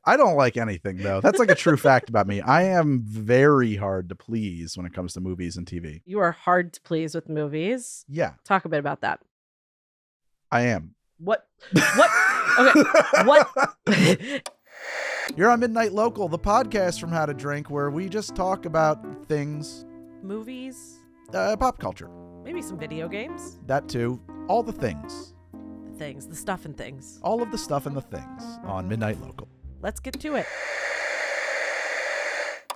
I don't like anything, though. That's like a true fact about me. I am very hard to please when it comes to movies and TV. You are hard to please with movies. Yeah, Talk a bit about that. I am. What? Okay. What? You're on Midnight Local, the podcast from How to Drink, where we just talk about things. Movies? Pop culture. Maybe some video games? That too. All the things. The things. The stuff and things. All of the stuff and the things on Midnight Local. Let's get to it.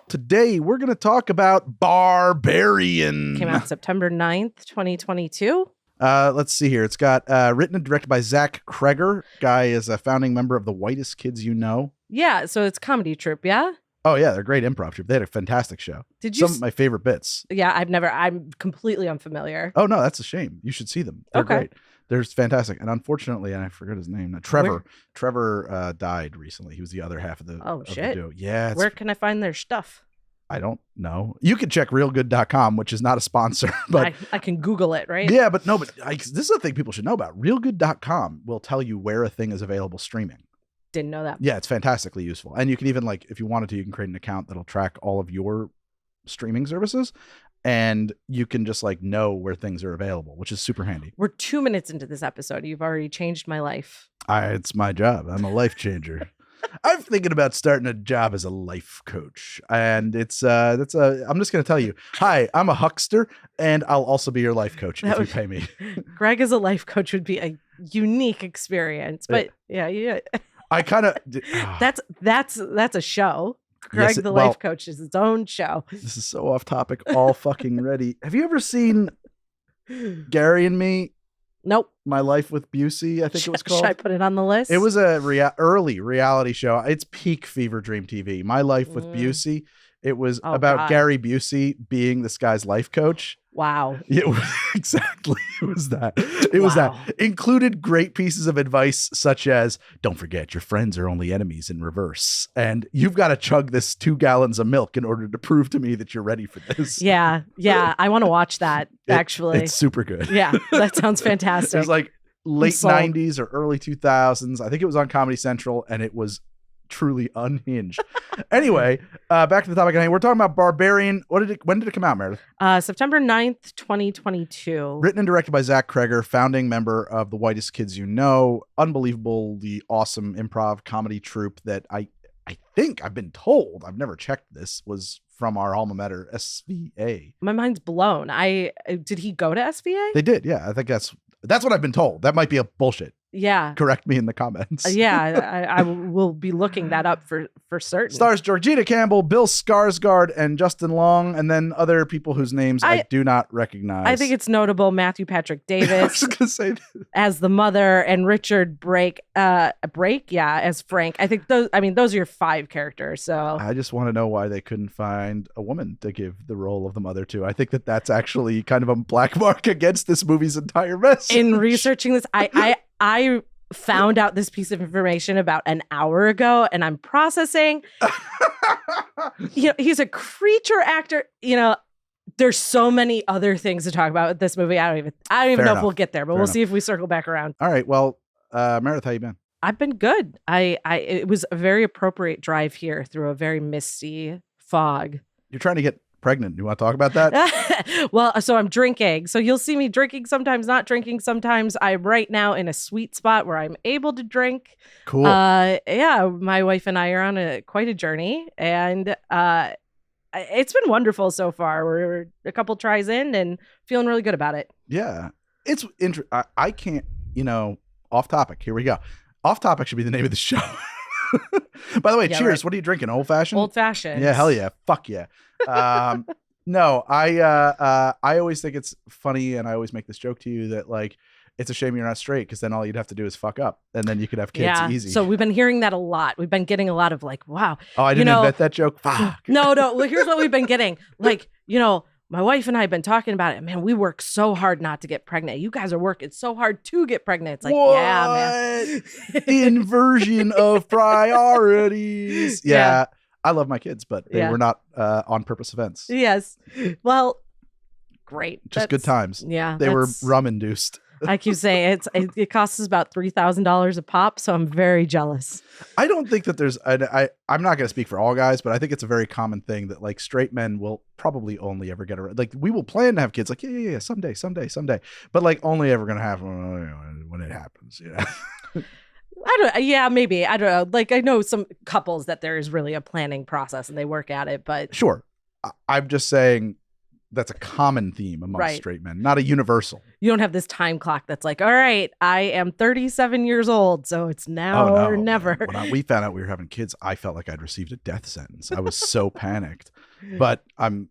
Today, we're going to talk about Barbarian. Came out September 9th, 2022. Let's see here. It's got written and directed by Zach Kreger. Guy is a founding member of the Whitest Kids You Know. Yeah, so it's comedy troupe, yeah? Oh, yeah, they're a great improv troupe. They had a fantastic show. Did you? Some of my favorite bits. Yeah, I'm completely unfamiliar. Oh, no, that's a shame. You should see them. They're great. They're fantastic. And unfortunately, I forgot his name. Trevor. Trevor died recently. He was the other half of the shit. the duo. Yeah. Where can I find their stuff? I don't know. You can check realgood.com, which is not a sponsor, but I can Google it, right? Yeah, but this is a thing people should know about. Realgood.com will tell you where a thing is available streaming. Didn't know that. Yeah, it's fantastically useful. And you can even, if you wanted to, you can create an account that'll track all of your streaming services, and you can just know where things are available, which is super handy. We're 2 minutes into this episode. You've already changed my life. It's my job. I'm a life changer. I'm thinking about starting a job as a life coach, and I'm just going to tell you, hi, I'm a huckster, and I'll also be your life coach if you pay me. Greg as a life coach would be a unique experience, but yeah. I kind of that's a show. Greg the life coach is its own show. This is so off topic. All fucking ready. Have you ever seen Gary and Me? Nope. My Life with Busey, I think it was called. Should I put it on the list? It was a early reality show. It's peak fever dream TV. My Life with Busey. It was about Gary Busey being this guy's life coach. Wow. It was exactly. It was that. It was that. Included great pieces of advice such as, don't forget your friends are only enemies in reverse. And you've got to chug this 2 gallons of milk in order to prove to me that you're ready for this. Yeah. I want to watch that, actually. It's super good. Yeah. That sounds fantastic. It was late 90s or early 2000s. I think it was on Comedy Central, and it was truly unhinged. Anyway, back to the topic. We're talking about Barbarian. When did it come out, Meredith? September 9th, 2022. Written and directed by Zach Kreger, founding member of the Whitest Kids You Know. Unbelievably awesome improv comedy troupe that I think I've been told, I've never checked this, was from our alma mater, SVA. My mind's blown. Did he go to SVA? They did, yeah. I think that's what I've been told. That might be a bullshit. Yeah. Correct me in the comments. I will be looking that up for certain. Stars Georgina Campbell, Bill Skarsgård, and Justin Long, and then other people whose names I do not recognize. I think it's notable Matthew Patrick Davis I was gonna say as the mother, and Richard Brake as Frank. I think those are your 5 characters. So I just want to know why they couldn't find a woman to give the role of the mother to. I think that's actually kind of a black mark against this movie's entire message. In researching this, I found out this piece of information about an hour ago, and I'm processing. He's a creature actor. There's so many other things to talk about with this movie. I don't even know if we'll get there, but we'll see if we circle back around. All right. Well, Meredith, how you been? I've been good. It was a very appropriate drive here through a very misty fog. You're trying to get pregnant. You want to talk about that? Well, so I'm drinking. So you'll see me drinking sometimes, not drinking sometimes. I'm right now in a sweet spot where I'm able to drink. Cool. Yeah, my wife and I are on quite a journey, and it's been wonderful so far. We're a couple tries in and feeling really good about it. Yeah. It's I can't, off topic. Here we go. Off topic should be the name of the show. By the way, cheers. Right. What are you drinking? Old fashioned? Old fashioned. Yeah, hell yeah. Fuck yeah. No, I always think it's funny, and I always make this joke to you that it's a shame you're not straight, because then all you'd have to do is fuck up, and then you could have kids easy. So we've been hearing that a lot. We've been getting a lot of wow. Oh, I didn't invent that joke. Fuck. No. Well, here's what we've been getting. My wife and I have been talking about it. Man, we work so hard not to get pregnant. You guys are working so hard to get pregnant. It's what? Yeah, man. Inversion of priorities. Yeah. I love my kids, but they were not on purpose events. Yes. Well, great. Just good times. Yeah. They were rum induced. I keep saying it costs us about $3,000 a pop, so I'm very jealous. I don't think that there's, I'm not going to speak for all guys, but I think it's a very common thing that like straight men will probably only ever get around. Like we will plan to have kids like, yeah, someday. But like only ever going to happen when it happens, you know? Maybe. I don't know. Like I know some couples that there is really a planning process and they work at it, but. Sure. I'm just saying that's a common theme amongst straight men, not a universal. You don't have this time clock that's like, all right, I am 37 years old, so it's now or never. When we found out we were having kids, I felt like I'd received a death sentence. I was so panicked. But I'm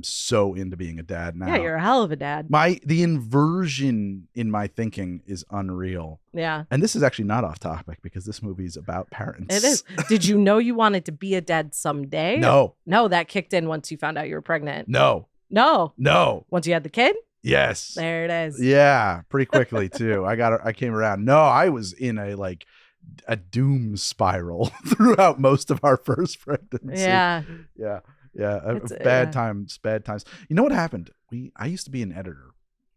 so into being a dad now. Yeah, you're a hell of a dad. The inversion in my thinking is unreal. Yeah. And this is actually not off topic because this movie is about parents. It is. Did you know you wanted to be a dad someday? No. No, that kicked in once you found out you were pregnant. No. Once you had the kid? Yes. There it is. Yeah, pretty quickly too. I came around. No, I was in a doom spiral throughout most of our first pregnancy. Yeah. Yeah. Bad times. You know what happened? I used to be an editor,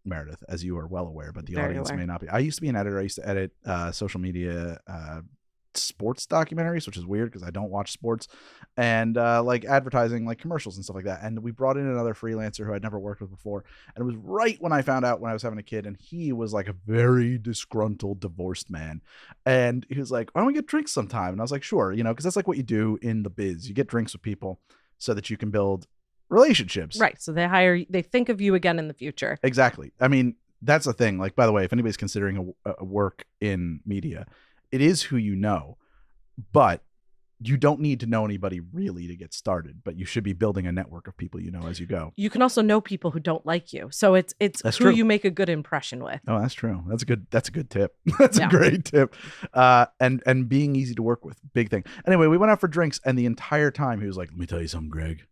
Meredith, as you are well aware, but the audience may not be. I used to be an editor. I used to edit social media sports documentaries, which is weird because I don't watch sports, and like advertising, like commercials and stuff like that. And we brought in another freelancer who I'd never worked with before. And it was right when I found out when I was having a kid, and he was like a very disgruntled divorced man. And he was like, why don't we get drinks sometime? And I was like, sure, because that's like what you do in the biz. You get drinks with people so that you can build relationships. Right. So they think of you again in the future. Exactly. I mean, that's the thing. Like, by the way, if anybody's considering a work in media, it is who you know, but you don't need to know anybody really to get started, but you should be building a network of people you know as you go. You can also know people who don't like you. So it's that's who true. You make a good impression with. Oh, that's true. That's a good tip. That's a great tip. And being easy to work with, big thing. Anyway, we went out for drinks, and the entire time he was like, let me tell you something, Greg.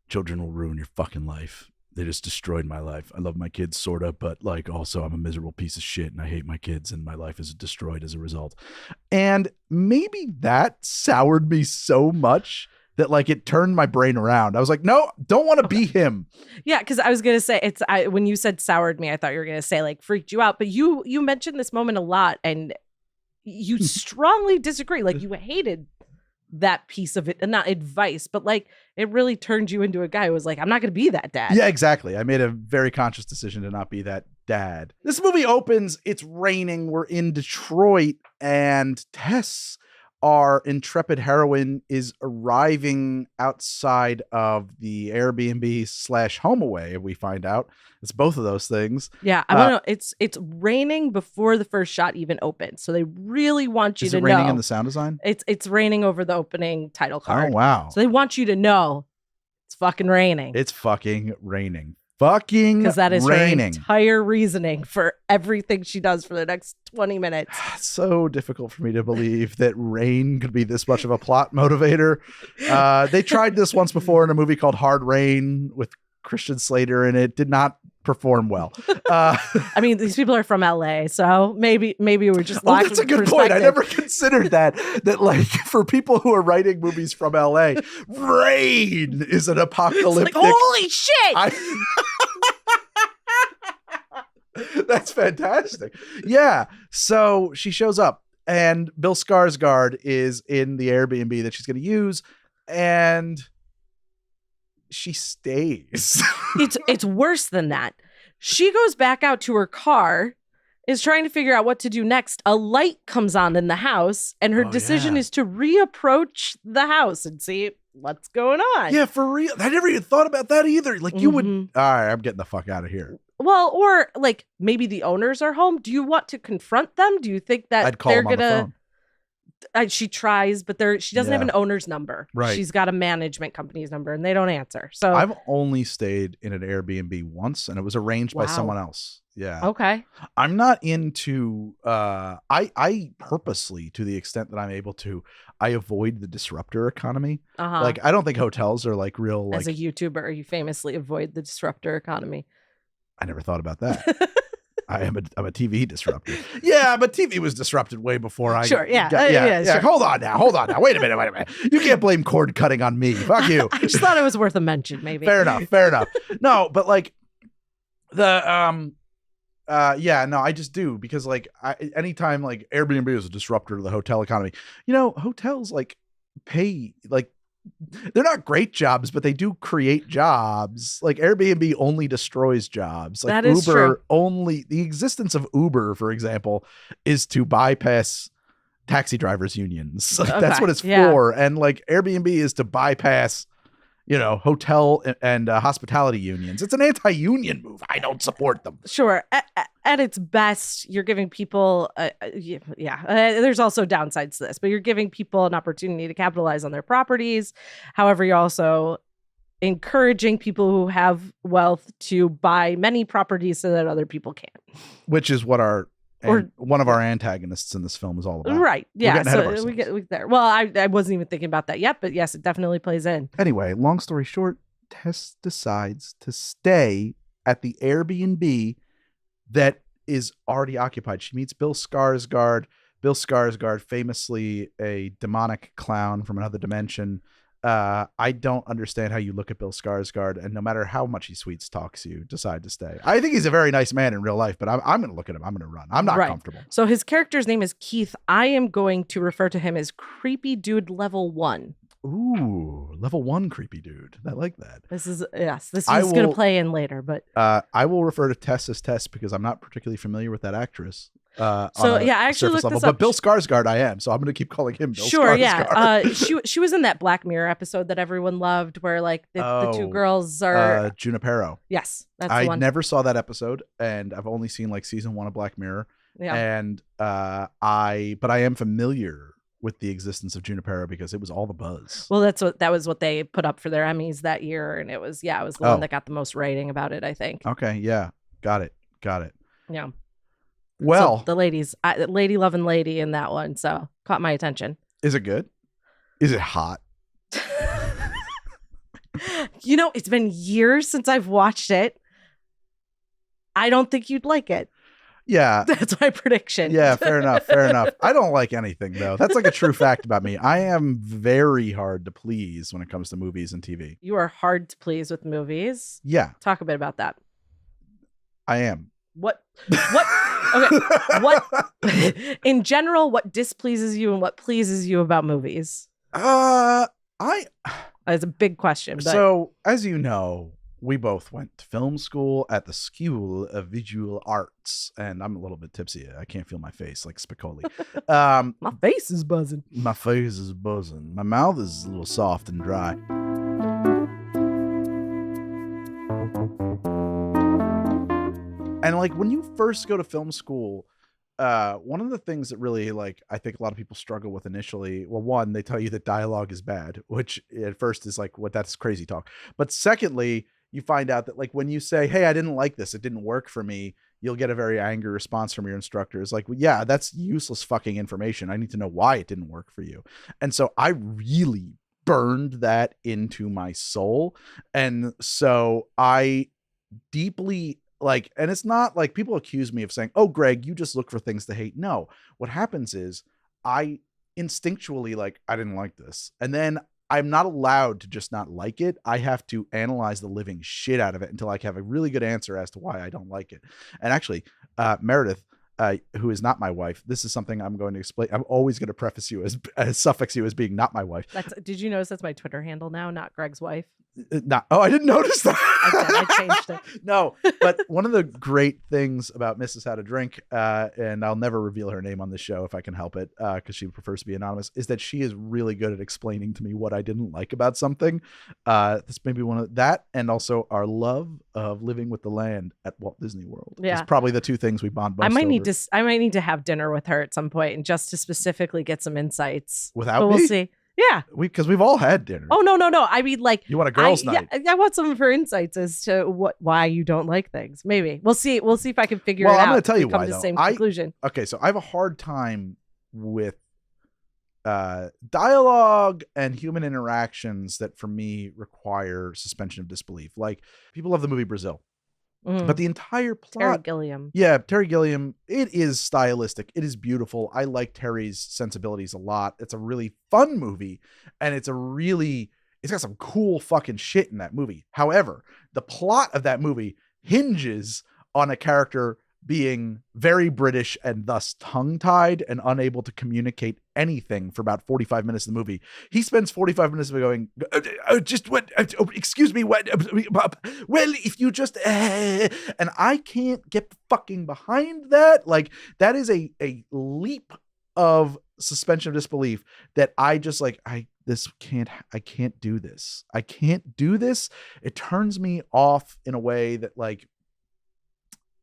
Children will ruin your fucking life. They just destroyed my life. I love my kids, sort of, but like also I'm a miserable piece of shit and I hate my kids and my life is destroyed as a result. And maybe that soured me so much that like it turned my brain around. I was like, no, don't want to be him. Yeah, because I was going to say, when you said soured me, I thought you were going to say like freaked you out. But you mentioned this moment a lot and you strongly disagree. Like you hated that piece of it, and not advice, but like it really turned you into a guy who was like, I'm not going to be that dad. Yeah, exactly. I made a very conscious decision to not be that dad. This movie opens, it's raining, we're in Detroit, and Tess, our intrepid heroine, is arriving outside of the Airbnb / home away. We find out it's both of those things. Yeah, I want to know. It's raining before the first shot even opens, so they really want you to know. Is it raining in the sound design? It's raining over the opening title card. Oh wow! So they want you to know it's fucking raining. It's fucking raining. Because that is raining. Her entire reasoning for everything she does for the next 20 minutes. It's so difficult for me to believe that rain could be this much of a plot motivator. They tried this once before in a movie called Hard Rain with Christian Slater in it. Did not perform well. I mean, these people are from LA, so maybe we're just lacking that's a good point. I never considered that like for people who are writing movies from LA, rain is an apocalyptic. It's like, holy shit! That's fantastic. Yeah. So she shows up and Bill Skarsgård is in the Airbnb that she's going to use, and she stays. It's worse than that. She goes back out to her car, is trying to figure out what to do next. A light comes on in the house, and her decision is to reapproach the house and see what's going on. Yeah, for real. I never even thought about that either. Like you would, all right, I'm getting the fuck out of here. Well, or like maybe the owners are home. Do you want to confront them? Do you think that I'd call they're them on the phone. She tries, but she doesn't have an owner's number. Right. She's got a management company's number, and they don't answer. So I've only stayed in an Airbnb once, and it was arranged by someone else. Yeah. Okay. I'm not into. I purposely, to the extent that I'm able to, I avoid the disruptor economy. Like I don't think hotels are like real. Like, as a YouTuber, you famously avoid the disruptor economy. I never thought about that. I'm a TV disruptor. Yeah, but TV was disrupted way before I. Sure. Yeah. Sure. Hold on now. Wait a minute. You can't blame cord cutting on me. Fuck you. I just thought it was worth a mention. Maybe. Fair enough. No, but like the Yeah, no, I just do because like anytime like Airbnb is a disruptor to the hotel economy, hotels like pay like they're not great jobs, but they do create jobs. Like Airbnb only destroys jobs. Like That is Uber true. only the existence of Uber, for example, is to bypass taxi drivers unions. Like that's what it's for. And like Airbnb is to bypass hotel and hospitality unions. It's an anti-union move. I don't support them. Sure. At its best, you're giving people, there's also downsides to this, but you're giving people an opportunity to capitalize on their properties. However, you're also encouraging people who have wealth to buy many properties so that other people can't. Which is what one of our antagonists in this film is all about. Right. Yeah. So we get there. Well, I wasn't even thinking about that yet, but yes, it definitely plays in. Anyway, long story short, Tess decides to stay at the Airbnb that is already occupied. She meets Bill Skarsgård. Bill Skarsgård, famously a demonic clown from another dimension. I don't understand how you look at Bill Skarsgård and no matter how much he sweets talks you, decide to stay. I think he's a very nice man in real life, but I'm going to look at him. I'm going to run. I'm not comfortable. So his character's name is Keith. I am going to refer to him as Creepy Dude Level 1. Ooh, level 1 creepy dude. I like that. This is going to play in later, but I will refer to Tess as Tess because I'm not particularly familiar with that actress. I actually looked this up. But Bill Skarsgård, I am, so I'm going to keep calling him Bill Skarsgård. Sure, yeah. She was in that Black Mirror episode that everyone loved, where like the two girls are Junipero. Yes, that's the one. I never saw that episode, and I've only seen like season 1 of Black Mirror. Yeah, and I am familiar with the existence of Junipero because it was all the buzz. Well, that was what they put up for their Emmys that year, and it was the one that got the most rating about it, I think. Okay, yeah, got it. Yeah. Well, so the ladies, lady loving lady in that one, so caught my attention. Is it good? Is it hot? It's been years since I've watched it. I don't think you'd like it. Yeah. That's my prediction. Yeah, fair enough. I don't like anything, though. That's like a true fact about me. I am very hard to please when it comes to movies and TV. You are hard to please with movies? Yeah. Talk a bit about that. I am. What? Okay. What, in general, what displeases you and what pleases you about movies? That's a big question. But... So, as you know, we both went to film school at the School of Visual Arts, and I'm a little bit tipsy. I can't feel my face like Spicoli. My face is buzzing. My face is buzzing. My mouth is a little soft and dry. And like when you first go to film school, one of the things that really like I think a lot of people struggle with initially, well, one, they tell you that dialogue is bad, which at first is like, that's crazy talk. But secondly, you find out that like when you say, hey, I didn't like this, it didn't work for me, you'll get a very angry response from your instructors. Like, well, yeah, that's useless fucking information. I need to know why it didn't work for you. And so I really burned that into my soul. And so I deeply like, and it's not like people accuse me of saying, oh, Greg, you just look for things to hate. No, what happens is I instinctually like, I didn't like this. And then I'm not allowed to just not like it. I have to analyze the living shit out of it until I have a really good answer as to why I don't like it. And actually, Meredith, who is not my wife, this is something I'm going to explain. I'm always going to preface you as suffix you as being not my wife. Did you notice that's my Twitter handle now, not Greg's wife? I didn't notice that. I changed it. No, but one of the great things about Mrs. How to Drink, and I'll never reveal her name on this show if I can help it, because she prefers to be anonymous, is that she is really good at explaining to me what I didn't like about something. This may be one of that, and also our love of living with the land at Walt Disney World. Yeah, it's probably the two things we bond most I might over. need to have dinner with her at some point, and just to specifically get some insights. Without but me? We'll see. Yeah, because we've all had dinner. Oh no! I mean, like, you want a girls' night? Yeah, I want some of her insights as to why you don't like things. Maybe we'll see. We'll see if I can figure it out. I'm going to tell you why. Come to the same conclusion. Okay, so I have a hard time with dialogue and human interactions that, for me, require suspension of disbelief. Like people love the movie Brazil. But the entire plot, Terry Gilliam. Yeah, Terry Gilliam. It is stylistic. It is beautiful. I like Terry's sensibilities a lot. It's a really fun movie, and it's got some cool fucking shit in that movie. However, the plot of that movie hinges on a character being very British and thus tongue-tied and unable to communicate anything for about 45 minutes of the movie. He spends 45 minutes of it going, just what, excuse me, what, well, if you just, and I can't get fucking behind that. Like, that is a leap of suspension of disbelief that I just like, I can't do this. I can't do this. It turns me off in a way that like,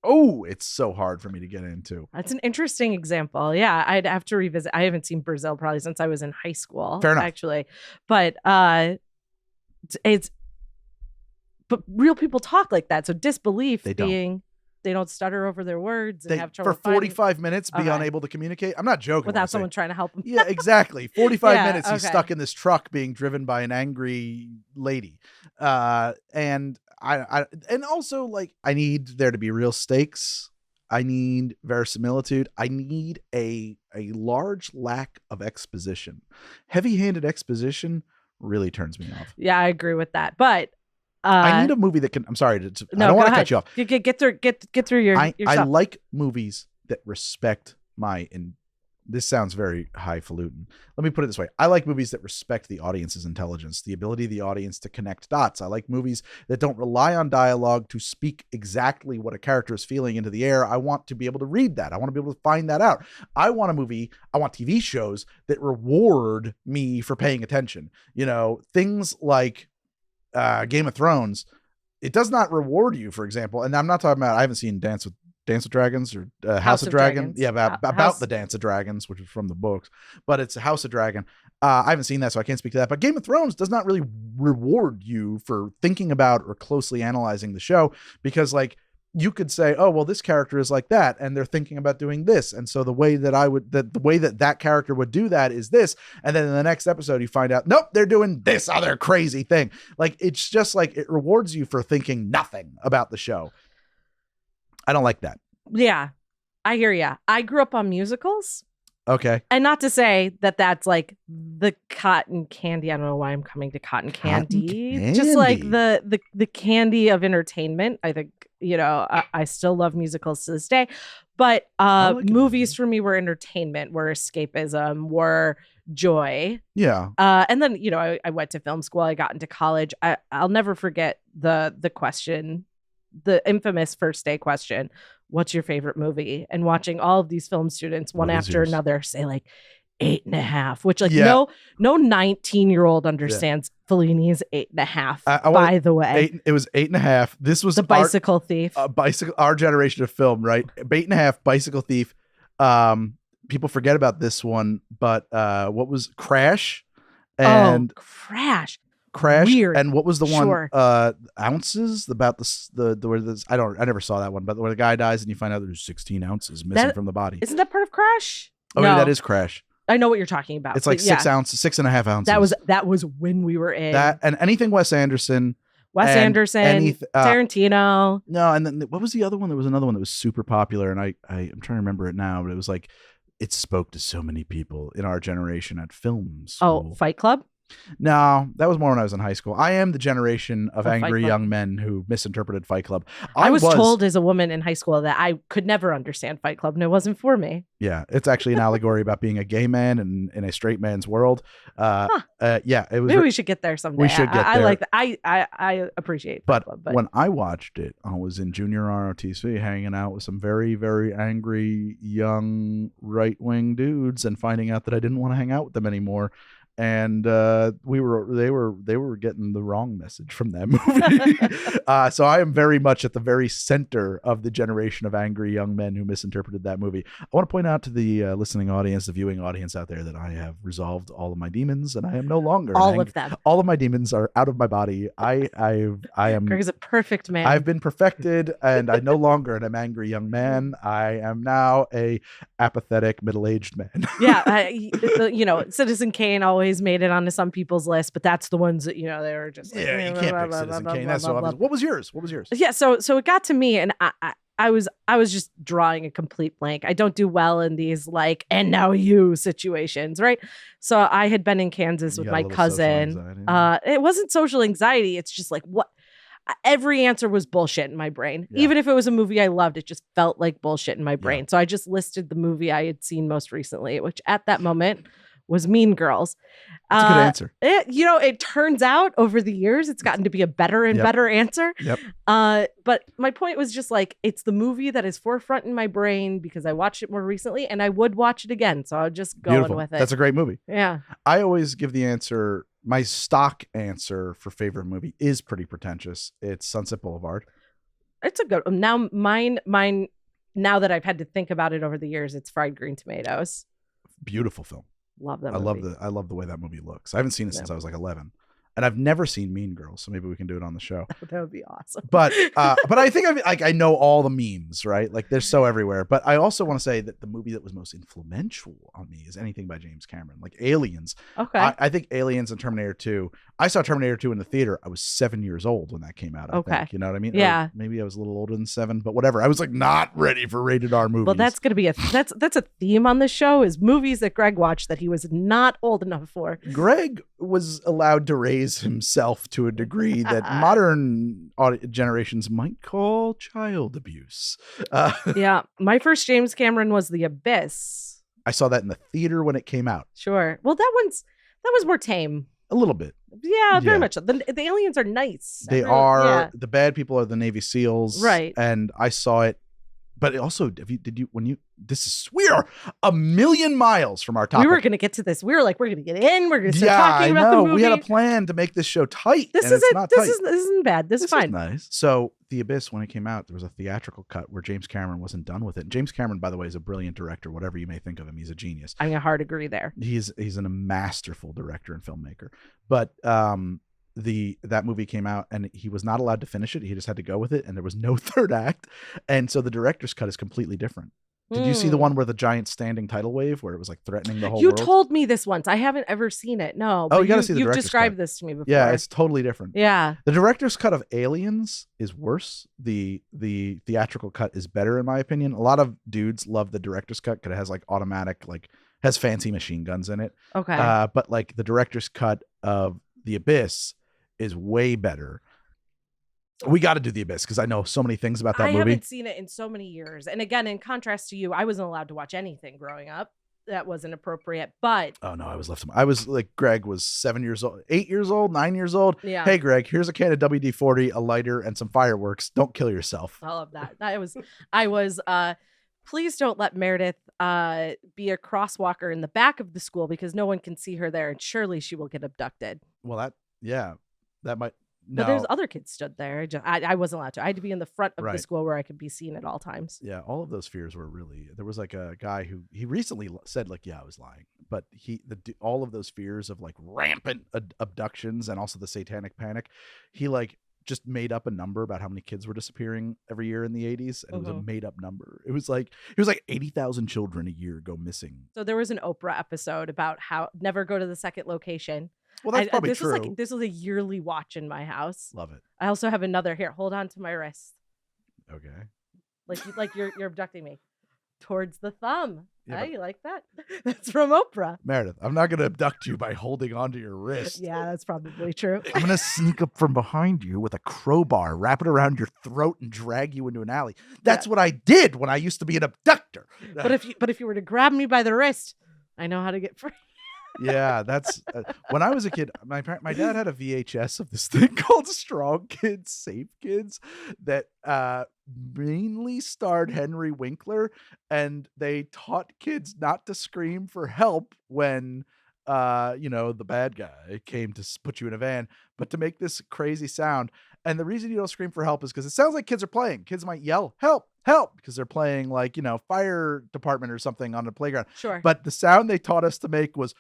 oh, it's so hard for me to get into. That's an interesting example. Yeah, I'd have to revisit. I haven't seen Brazil probably since I was in high school. Fair enough. Actually. But but real people talk like that. So disbelief they don't stutter over their words and have trouble for 45 minutes be unable to communicate. I'm not joking. Without someone trying to help them. Yeah, exactly. 45 minutes he's stuck in this truck being driven by an angry lady. And and also like I need there to be real stakes. I need verisimilitude. I need a large lack of exposition. Heavy-handed exposition really turns me off. Yeah, I agree with that. But I need a movie that can. I'm sorry. I don't want to cut you off. Get through your. I like movies that respect my. And this sounds very highfalutin. Let me put it this way: I like movies that respect the audience's intelligence, the ability of the audience to connect dots. I like movies that don't rely on dialogue to speak exactly what a character is feeling into the air. I want to be able to read that. I want to be able to find that out. I want TV shows that reward me for paying attention. You know, things like Game of Thrones, it does not reward you, for example. And I'm not talking about, I haven't seen Dance with Dragons or House of Dragon. Yeah, about the Dance of Dragons, which is from the books, but it's House of Dragon. I haven't seen that, so I can't speak to that. But Game of Thrones does not really reward you for thinking about or closely analyzing the show, because like you could say, oh, well, this character is like that, and they're thinking about doing this. And so the way that character would do that is this. And then in the next episode, you find out, nope, they're doing this other crazy thing. Like, it's just like, it rewards you for thinking nothing about the show. I don't like that. Yeah, I hear ya. I grew up on musicals. Okay. And not to say that that's like the cotton candy. I don't know why I'm coming to cotton candy. Just like the candy of entertainment. I think, you know, I still love musicals to this day. But movies for me were entertainment, were escapism, were joy. Yeah. And then, you know, I went to film school. I got into college. I'll never forget the question, the infamous first day question. What's your favorite movie? And watching all of these film students one after another say like 8.5, which like no 19-year-old understands Fellini's 8.5. By the way, it was 8.5. This was The Bicycle Thief. Our generation of film, right? 8.5, Bicycle Thief. People forget about this one, but what was Crash? And Crash. Weird. And what was the one? Ounces, about the where this, I never saw that one, but where the guy dies and you find out there's 16 ounces missing from the body. Isn't that part of Crash? Oh, no. Yeah, that is Crash. I know what you're talking about. It's like 6 ounces, 6.5 ounces. That was when we were in that, and anything Wes Anderson, Tarantino. No, and then what was the other one? There was another one that was super popular, and I'm trying to remember it now, but it was like it spoke to so many people in our generation at film school. Oh, Fight Club? No, that was more when I was in high school. I am the generation of angry young men who misinterpreted Fight Club. I was told as a woman in high school that I could never understand Fight Club, and it wasn't for me. Yeah, it's actually an allegory about being a gay man in a straight man's world. Yeah, it was. Maybe we should get there someday. We should get there. I like that. I appreciate Fight Club. But when I watched it, I was in junior ROTC hanging out with some very, very angry young right-wing dudes and finding out that I didn't want to hang out with them anymore. And they were getting the wrong message from that movie. So I am very much at the very center of the generation of angry young men who misinterpreted that movie. I want to point out to the listening audience, the viewing audience out there, that I have resolved all of my demons, and I am no longer all of them. All of my demons are out of my body. I am. Greg's a perfect man. I've been perfected, and I no longer am an angry young man. I am now a apathetic middle-aged man. Yeah, you know, Citizen Kane always made it onto some people's list, but that's the ones that, you know, they were just like, you can't pick Citizen Kane. That's so obvious. What was yours? Yeah, so it got to me, and I was just drawing a complete blank. I don't do well in these like, and now you situations, right? So I had been in Kansas with my cousin. It wasn't social anxiety. It's just like, what? every answer was bullshit in my brain. Yeah. Even if it was a movie I loved, it just felt like bullshit in my Yeah. brain. So I just listed the movie I had seen most recently, which at that moment was Mean Girls. That's a good answer. It turns out over the years, it's gotten to be a better and better answer. Yep. But my point was just like, it's the movie that is forefront in my brain because I watched it more recently and I would watch it again. So I'll just go Beautiful. with it. That's a great movie. Yeah. I always give the answer. My stock answer for favorite movie is pretty pretentious. It's Sunset Boulevard. It's a good now. Mine. Now that I've had to think about it over the years, it's Fried Green Tomatoes. Beautiful film. Love that. I love the way that movie looks. I haven't seen it since I was like 11, and I've never seen Mean Girls, so maybe we can do it on the show. That would be awesome. But I think I know all the memes, right? Like they're so everywhere. But I also want to say that the movie that was most influential on me is anything by James Cameron, like Aliens. Okay. I think Aliens and Terminator 2. I saw Terminator 2 in the theater. I was 7 years old when that came out. I think. You know what I mean? Yeah. Or maybe I was a little older than 7, but whatever. I was like not ready for rated R movies. Well, that's gonna be that's a theme on the show is movies that Greg watched that he was not old enough for. Greg was allowed to raise himself to a degree that modern generations might call child abuse. Yeah. My first James Cameron was The Abyss. I saw that in the theater when it came out. Sure. Well, that was more tame. A little bit. Yeah, very much. The aliens are nice. They are. Yeah. The bad people are the Navy SEALs. Right. And I saw it. But also, we are a million miles from our topic. We were going to get to this. We were like, we're going to get in. We're going to start talking about the movie. We had a plan to make this show tight. This isn't bad. This is fine. Is nice. So The Abyss, when it came out, there was a theatrical cut where James Cameron wasn't done with it. James Cameron, by the way, is a brilliant director. Whatever you may think of him, he's a genius. I'm going to hard agree there. He's a masterful director and filmmaker. But that movie came out and he was not allowed to finish it. He just had to go with it, and there was no third act. And so the director's cut is completely different. Did you see the one where the giant standing tidal wave where it was like threatening the whole world? You told me this once. I haven't ever seen it. No. Oh, you got to see the director's You've described cut. this to me before. Yeah, it's totally different. Yeah. The director's cut of Aliens is worse. The theatrical cut is better in my opinion. A lot of dudes love the director's cut because it has like automatic, like has fancy machine guns in it. Okay. But like the director's cut of The Abyss is way better. We got to do The Abyss because I know so many things about that movie. I haven't seen it in so many years. And again, in contrast to you, I wasn't allowed to watch anything growing up. That wasn't appropriate. But oh no, I was left. I was like, Greg was 7 years old, 8 years old, 9 years old. Yeah. Hey, Greg, here's a can of WD-40, a lighter, and some fireworks. Don't kill yourself. I love that. I was please don't let Meredith be a crosswalker in the back of the school because no one can see her there, and surely she will get abducted. Well, that might. No. But there's other kids stood there. I wasn't allowed to. I had to be in the front of the school where I could be seen at all times. Yeah, all of those fears were really. There was like a guy who he recently said like, yeah, I was lying, but all of those fears of like rampant abductions and also the satanic panic, he like just made up a number about how many kids were disappearing every year in the 80s, and it was a made up number. It was like 80,000 children a year go missing. So there was an Oprah episode about how never go to the second location. Well, that's probably true. This was a yearly watch in my house. Love it. I also have another here. Hold on to my wrist. Okay. Like you're abducting me towards the thumb. Yeah, you like that? That's from Oprah. Meredith, I'm not going to abduct you by holding onto your wrist. Yeah, that's probably true. I'm going to sneak up from behind you with a crowbar, wrap it around your throat, and drag you into an alley. That's what I did when I used to be an abductor. But if you were to grab me by the wrist, I know how to get free. Yeah, that's when I was a kid. My dad had a VHS of this thing called Strong Kids, Safe Kids that mainly starred Henry Winkler, and they taught kids not to scream for help when the bad guy came to put you in a van, but to make this crazy sound. And the reason you don't scream for help is because it sounds like kids are playing. Kids might yell, help, help, because they're playing like, fire department or something on the playground. Sure. But the sound they taught us to make was,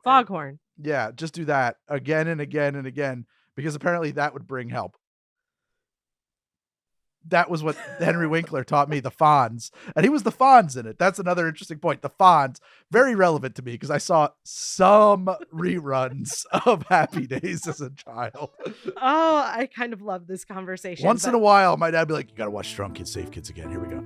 Foghorn. Yeah, just do that again and again and again, because apparently that would bring help. that was what Henry Winkler taught me, the Fonz. And he was the Fonz in it. That's another interesting point. The Fonz, very relevant to me because I saw some reruns of Happy Days as a child. Oh, I kind of love this conversation. Once in a while, my dad would be like, you got to watch Strong Kids, Safe Kids again. Here we go.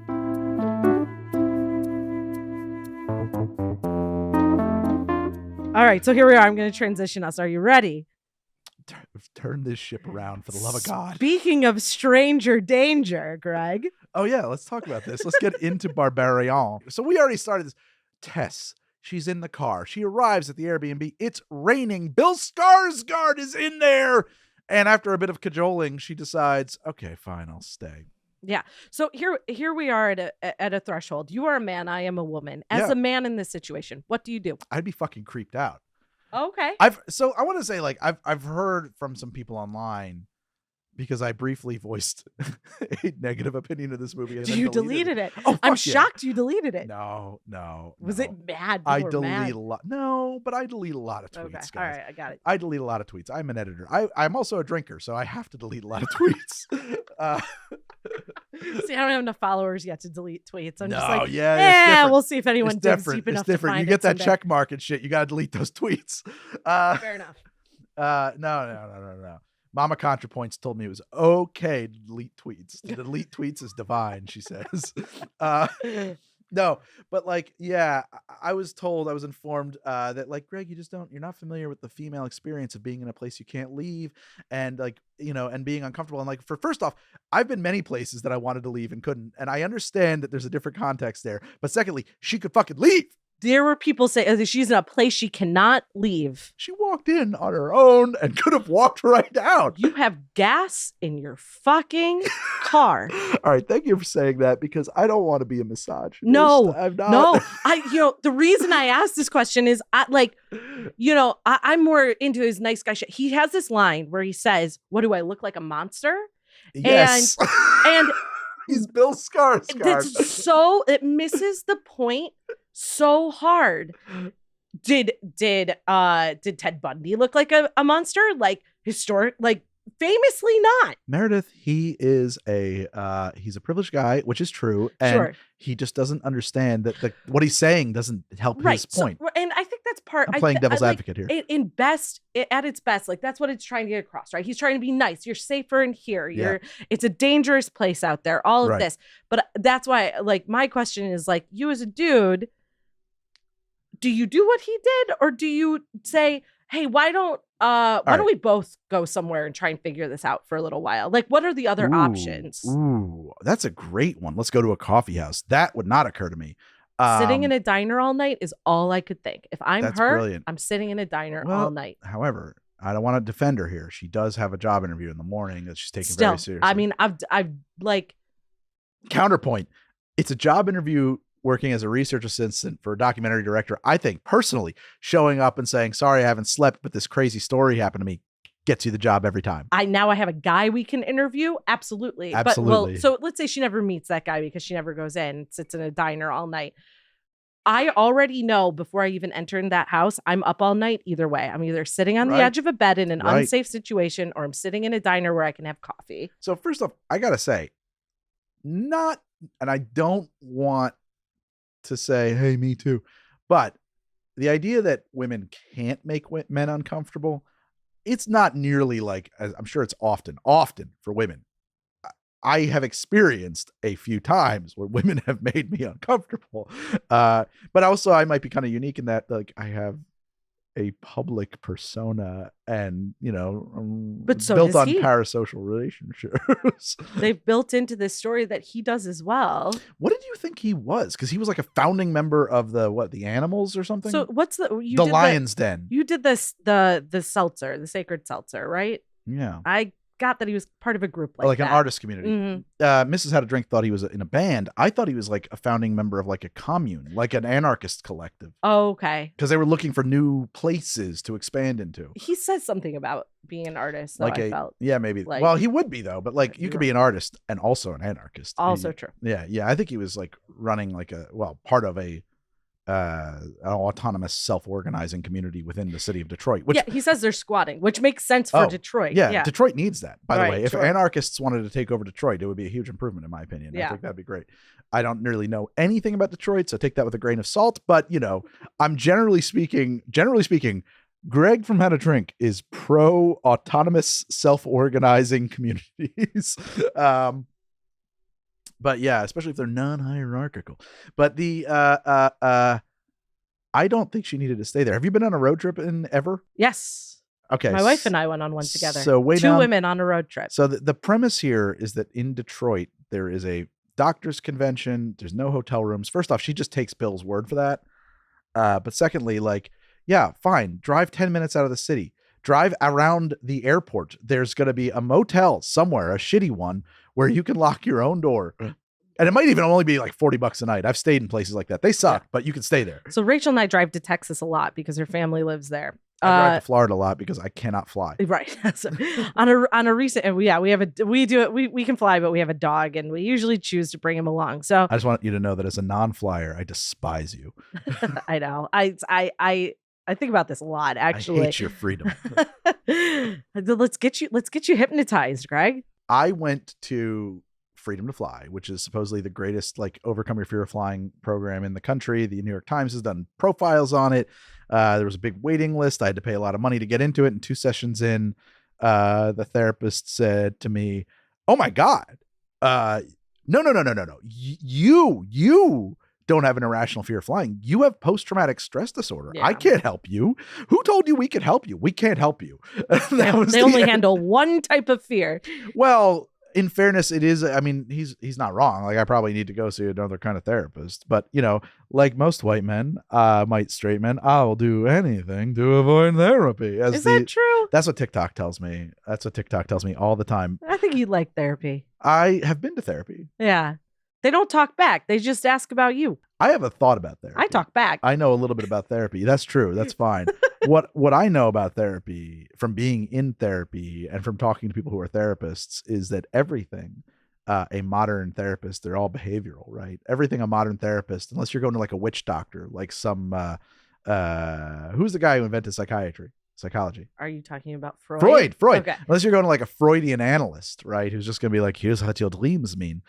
All right, so here we are. I'm going to transition us. Are you ready? Turn this ship around for the love of God. Speaking of stranger danger, Greg. Oh, yeah. Let's talk about this. Let's get into Barbarian. So we already started this. Tess, she's in the car. She arrives at the Airbnb. It's raining. Bill Skarsgård is in there. And after a bit of cajoling, she decides, okay, fine, I'll stay. Yeah. So here we are at a threshold. You are a man. I am a woman. As a man in this situation, what do you do? I'd be fucking creeped out. Okay. So I want to say, like, I've heard from some people online because I briefly voiced a negative opinion of this movie. And you deleted it. Oh, I'm shocked you deleted it. No. Was it bad? I delete a lot. No, but I delete a lot of tweets. Okay. Guys. All right, I got it. I delete a lot of tweets. I'm an editor. I'm also a drinker, so I have to delete a lot of tweets. See, I don't have enough followers yet to delete tweets. I'm just like, we'll see if anyone digs deep enough. It's different. You get that check mark and shit. You got to delete those tweets. Fair enough. No. Mama ContraPoints told me it was okay to delete tweets. To delete tweets is divine, she says. No, but like, yeah, I was informed that like, Greg, you're not familiar with the female experience of being in a place you can't leave and like, and being uncomfortable. And like, first off, I've been many places that I wanted to leave and couldn't. And I understand that there's a different context there. But secondly, she could fucking leave. There were people saying that she's in a place she cannot leave. She walked in on her own and could have walked right out. You have gas in your fucking car. All right, thank you for saying that because I don't want to be a misogynist. No, I'm not. No, the reason I asked this question is I'm more into his nice guy shit. He has this line where he says, "What do I look like, a monster?" Yes. And he's Bill Skarsgård. It misses the point so hard. Did Ted Bundy look like a monster? Like historic, like famously not. Meredith, he is he's a privileged guy, which is true, and he just doesn't understand that what he's saying doesn't help his point. So, and I think that's part. I'm playing devil's advocate here. At its best, like that's what it's trying to get across, right? He's trying to be nice. You're safer in here. It's a dangerous place out there. All of this, but that's why, like, my question is, like, you as a dude, do you do what he did, or do you say, hey, why don't we both go somewhere and try and figure this out for a little while? Like, what are the other options? Ooh, that's a great one. Let's go to a coffee house. That would not occur to me. Sitting in a diner all night is all I could think. If I'm her, brilliant. I'm sitting in a diner all night. However, I don't want to defend her here. She does have a job interview in the morning that she's taking very seriously. I mean, I've like counterpoint. It's a job interview working as a research assistant for a documentary director. I think personally showing up and saying, sorry, I haven't slept, but this crazy story happened to me, gets you the job every time. I have a guy we can interview. Absolutely. But, so let's say she never meets that guy because she never goes in, sits in a diner all night. I already know before I even enter in that house, I'm up all night either way. I'm either sitting on the edge of a bed in an unsafe situation, or I'm sitting in a diner where I can have coffee. So first off, I got to say, and I don't want to say, hey, me too. But the idea that women can't make men uncomfortable, it's not nearly like, I'm sure it's often for women. I have experienced a few times where women have made me uncomfortable. But also I might be kind of unique in that, like, I have a public persona and, but so built on parasocial relationships. They've built into this story that he does as well. What did you think he was? Because he was like a founding member of the animals or something. So what's the Lion's Den? You did this the seltzer, the sacred seltzer, right? Yeah. I got that he was part of a group like an artist community. Mm-hmm. Mrs. Had a Drink thought he was in a band. I thought he was like a founding member of like a commune, like an anarchist collective. Oh, okay. Because they were looking for new places to expand into. He says something about being an artist, though, I felt. Yeah, maybe. Like, well, he would be, though, but like you could be an artist and also an anarchist. Also true. Yeah. I think he was like running like part of a an autonomous self-organizing community within the city of Detroit, which he says they're squatting, which makes sense for Detroit. Yeah, Detroit needs that, by the Right, way. If sure. anarchists wanted to take over Detroit, it would be a huge improvement, in my opinion. Yeah. I think that'd be great. I don't really know anything about Detroit, so take that with a grain of salt. But, I'm generally speaking, Greg from How to Drink is pro autonomous self-organizing communities. But yeah, especially if they're non-hierarchical. But I don't think she needed to stay there. Have you been on a road trip ever? Yes. Okay. My wife and I went on one together. So two women on a road trip. So the premise here is that in Detroit, there is a doctor's convention. There's no hotel rooms. First off, she just takes Bill's word for that. But secondly, yeah, fine. Drive 10 minutes out of the city. Drive around the airport. There's going to be a motel somewhere, a shitty one, where you can lock your own door. And it might even only be like $40 a night. I've stayed in places like that. They suck, but you can stay there. So Rachel and I drive to Texas a lot because her family lives there. I drive to Florida a lot because I cannot fly. Right. So, on a recent, and we can fly, but we have a dog, and we usually choose to bring him along. So I just want you to know that as a non-flyer, I despise you. I know. I think about this a lot, actually. I hate your freedom. Let's get you hypnotized, Greg. I went to Freedom to Fly, which is supposedly the greatest overcome your fear of flying program in the country. The New York Times has done profiles on it. There was a big waiting list. I had to pay a lot of money to get into it. And 2 sessions in, the therapist said to me, "Oh my God, no. You don't have an irrational fear of flying. You have post-traumatic stress disorder. Yeah. I can't help you. Who told you we could help you? We can't help you." They only handle one type of fear. Well, in fairness, it is. I mean, he's not wrong. I probably need to go see another kind of therapist. But like most white men, straight men, I will do anything to avoid therapy. Is that true? That's what TikTok tells me. That's what TikTok tells me all the time. I think you'd like therapy. I have been to therapy. Yeah. They don't talk back. They just ask about you. I have a thought about therapy. I talk back. I know a little bit about therapy. That's true. That's fine. What I know about therapy from being in therapy and from talking to people who are therapists is that everything a modern therapist, they're all behavioral, right? Everything a modern therapist, unless you're going to a witch doctor, like some who's the guy who invented psychology? Are you talking about Freud? Freud. Okay. Unless you're going to a Freudian analyst, right? Who's just going to be here's what your dreams mean.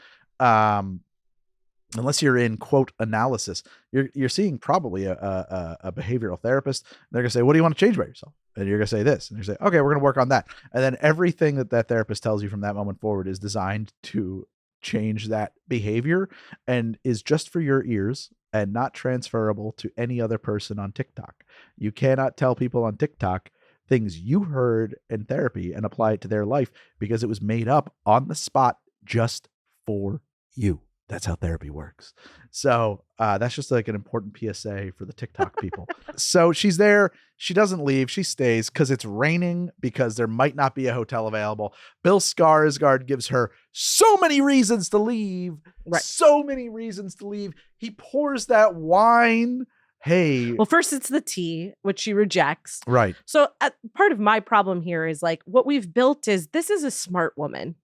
Unless you're in quote analysis, you're seeing probably a behavioral therapist. They're gonna say, "What do you want to change about yourself?" And you're gonna say this, and you say, "Okay, we're gonna work on that." And then everything that therapist tells you from that moment forward is designed to change that behavior and is just for your ears and not transferable to any other person on TikTok. You cannot tell people on TikTok things you heard in therapy and apply it to their life because it was made up on the spot just for you. That's how therapy works. So that's just an important PSA for the TikTok people. So she's there. She doesn't leave. She stays because it's raining, because there might not be a hotel available. Bill Skarsgård gives her so many reasons to leave. Right. So many reasons to leave. He pours that wine. Hey. Well, first it's the tea, which she rejects. Right. So part of my problem here is what we've built is this is a smart woman.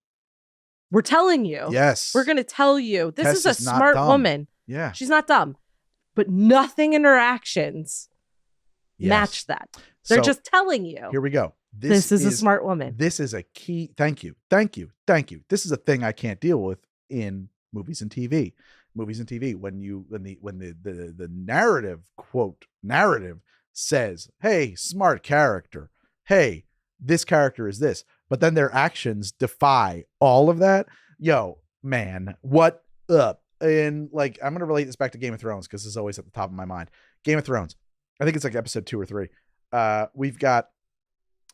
We're telling you. Yes. We're going to tell you. This Tess is a is not smart dumb. woman. Yeah. She's not dumb. But nothing in her actions match that. They're just telling you. Here we go. This is a smart woman. This is a key. Thank you. This is a thing I can't deal with in movies and TV. When the narrative says, "Hey, smart character. Hey, this character is this," but then their actions defy all of that. Yo, man, what up? And I'm going to relate this back to Game of Thrones because this is always at the top of my mind. Game of Thrones. I think it's episode 2 or 3. We've got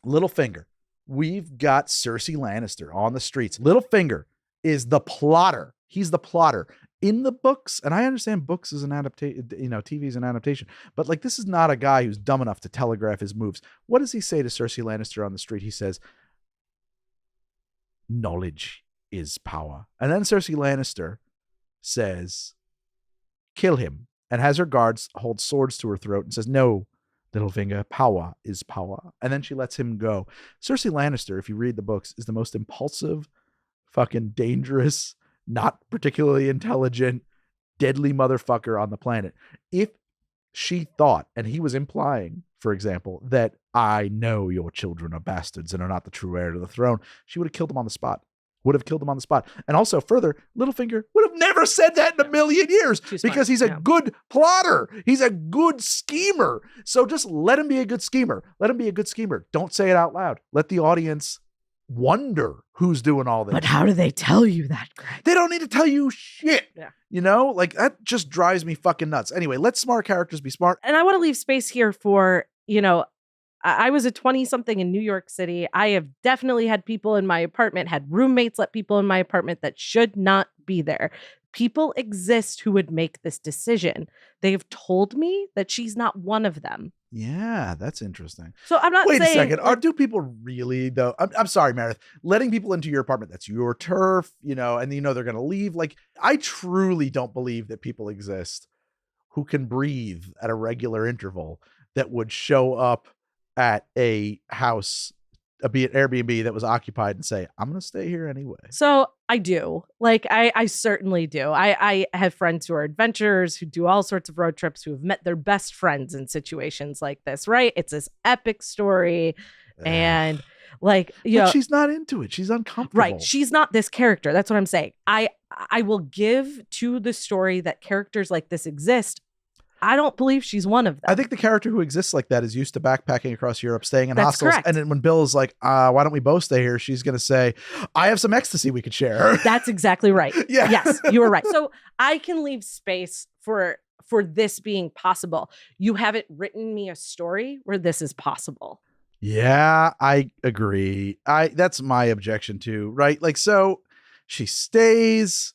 Littlefinger. We've got Cersei Lannister on the streets. Littlefinger is the plotter. He's the plotter in the books. And I understand books is an adaptation, TV is an adaptation, but this is not a guy who's dumb enough to telegraph his moves. What does he say to Cersei Lannister on the street? He says, "Knowledge is power." And then Cersei Lannister says, "Kill him," and has her guards hold swords to her throat and says, "No, Littlefinger, power is power." And then she lets him go. Cersei Lannister, if you read the books, is the most impulsive, fucking dangerous, not particularly intelligent, deadly motherfucker on the planet. If she thought, and he was implying, for example, that I know your children are bastards and are not the true heir to the throne, she would have killed him on the spot. Would have killed him on the spot. And also further, Littlefinger would have never said that in a million years because he's a good plotter. He's a good schemer. So just let him be a good schemer. Let him be a good schemer. Don't say it out loud. Let the audience wonder who's doing all this. But how do they tell you that, Greg? They don't need to tell you shit. Yeah. You know, like that just drives me fucking nuts. Anyway, let smart characters be smart. And I want to leave space here for, you know, I was a 20-something in New York City. I have definitely had people in my apartment, had roommates let people in my apartment that should not be there. People exist who would make this decision. They have told me that she's not one of them. Yeah, that's interesting. So I'm not saying... Wait a second. Do people really, though? I'm sorry, Meredith. Letting people into your apartment, that's your turf, you know, and you know they're going to leave. Like, I truly don't believe that people exist who can breathe at a regular interval that would show up at a house, be it Airbnb that was occupied and say, I'm going to stay here anyway. So I do. Like, I certainly do. I have friends who are adventurers, who do all sorts of road trips, who have met their best friends in situations like this, right? It's this epic story. And like, you know, she's not into it. She's uncomfortable. Right. She's not this character. That's what I'm saying. I will give to the story that characters like this exist. I don't believe she's one of them. I think the character who exists like that is used to backpacking across Europe, staying in That's hostels. correct. And then when Bill is like, why don't we both stay here? She's going to say, I have some ecstasy we could share. That's exactly right. Yeah. Yes, you were right. So I can leave space for this being possible. You haven't written me a story where this is possible. Yeah, I agree. That's my objection too, right? Like, so she stays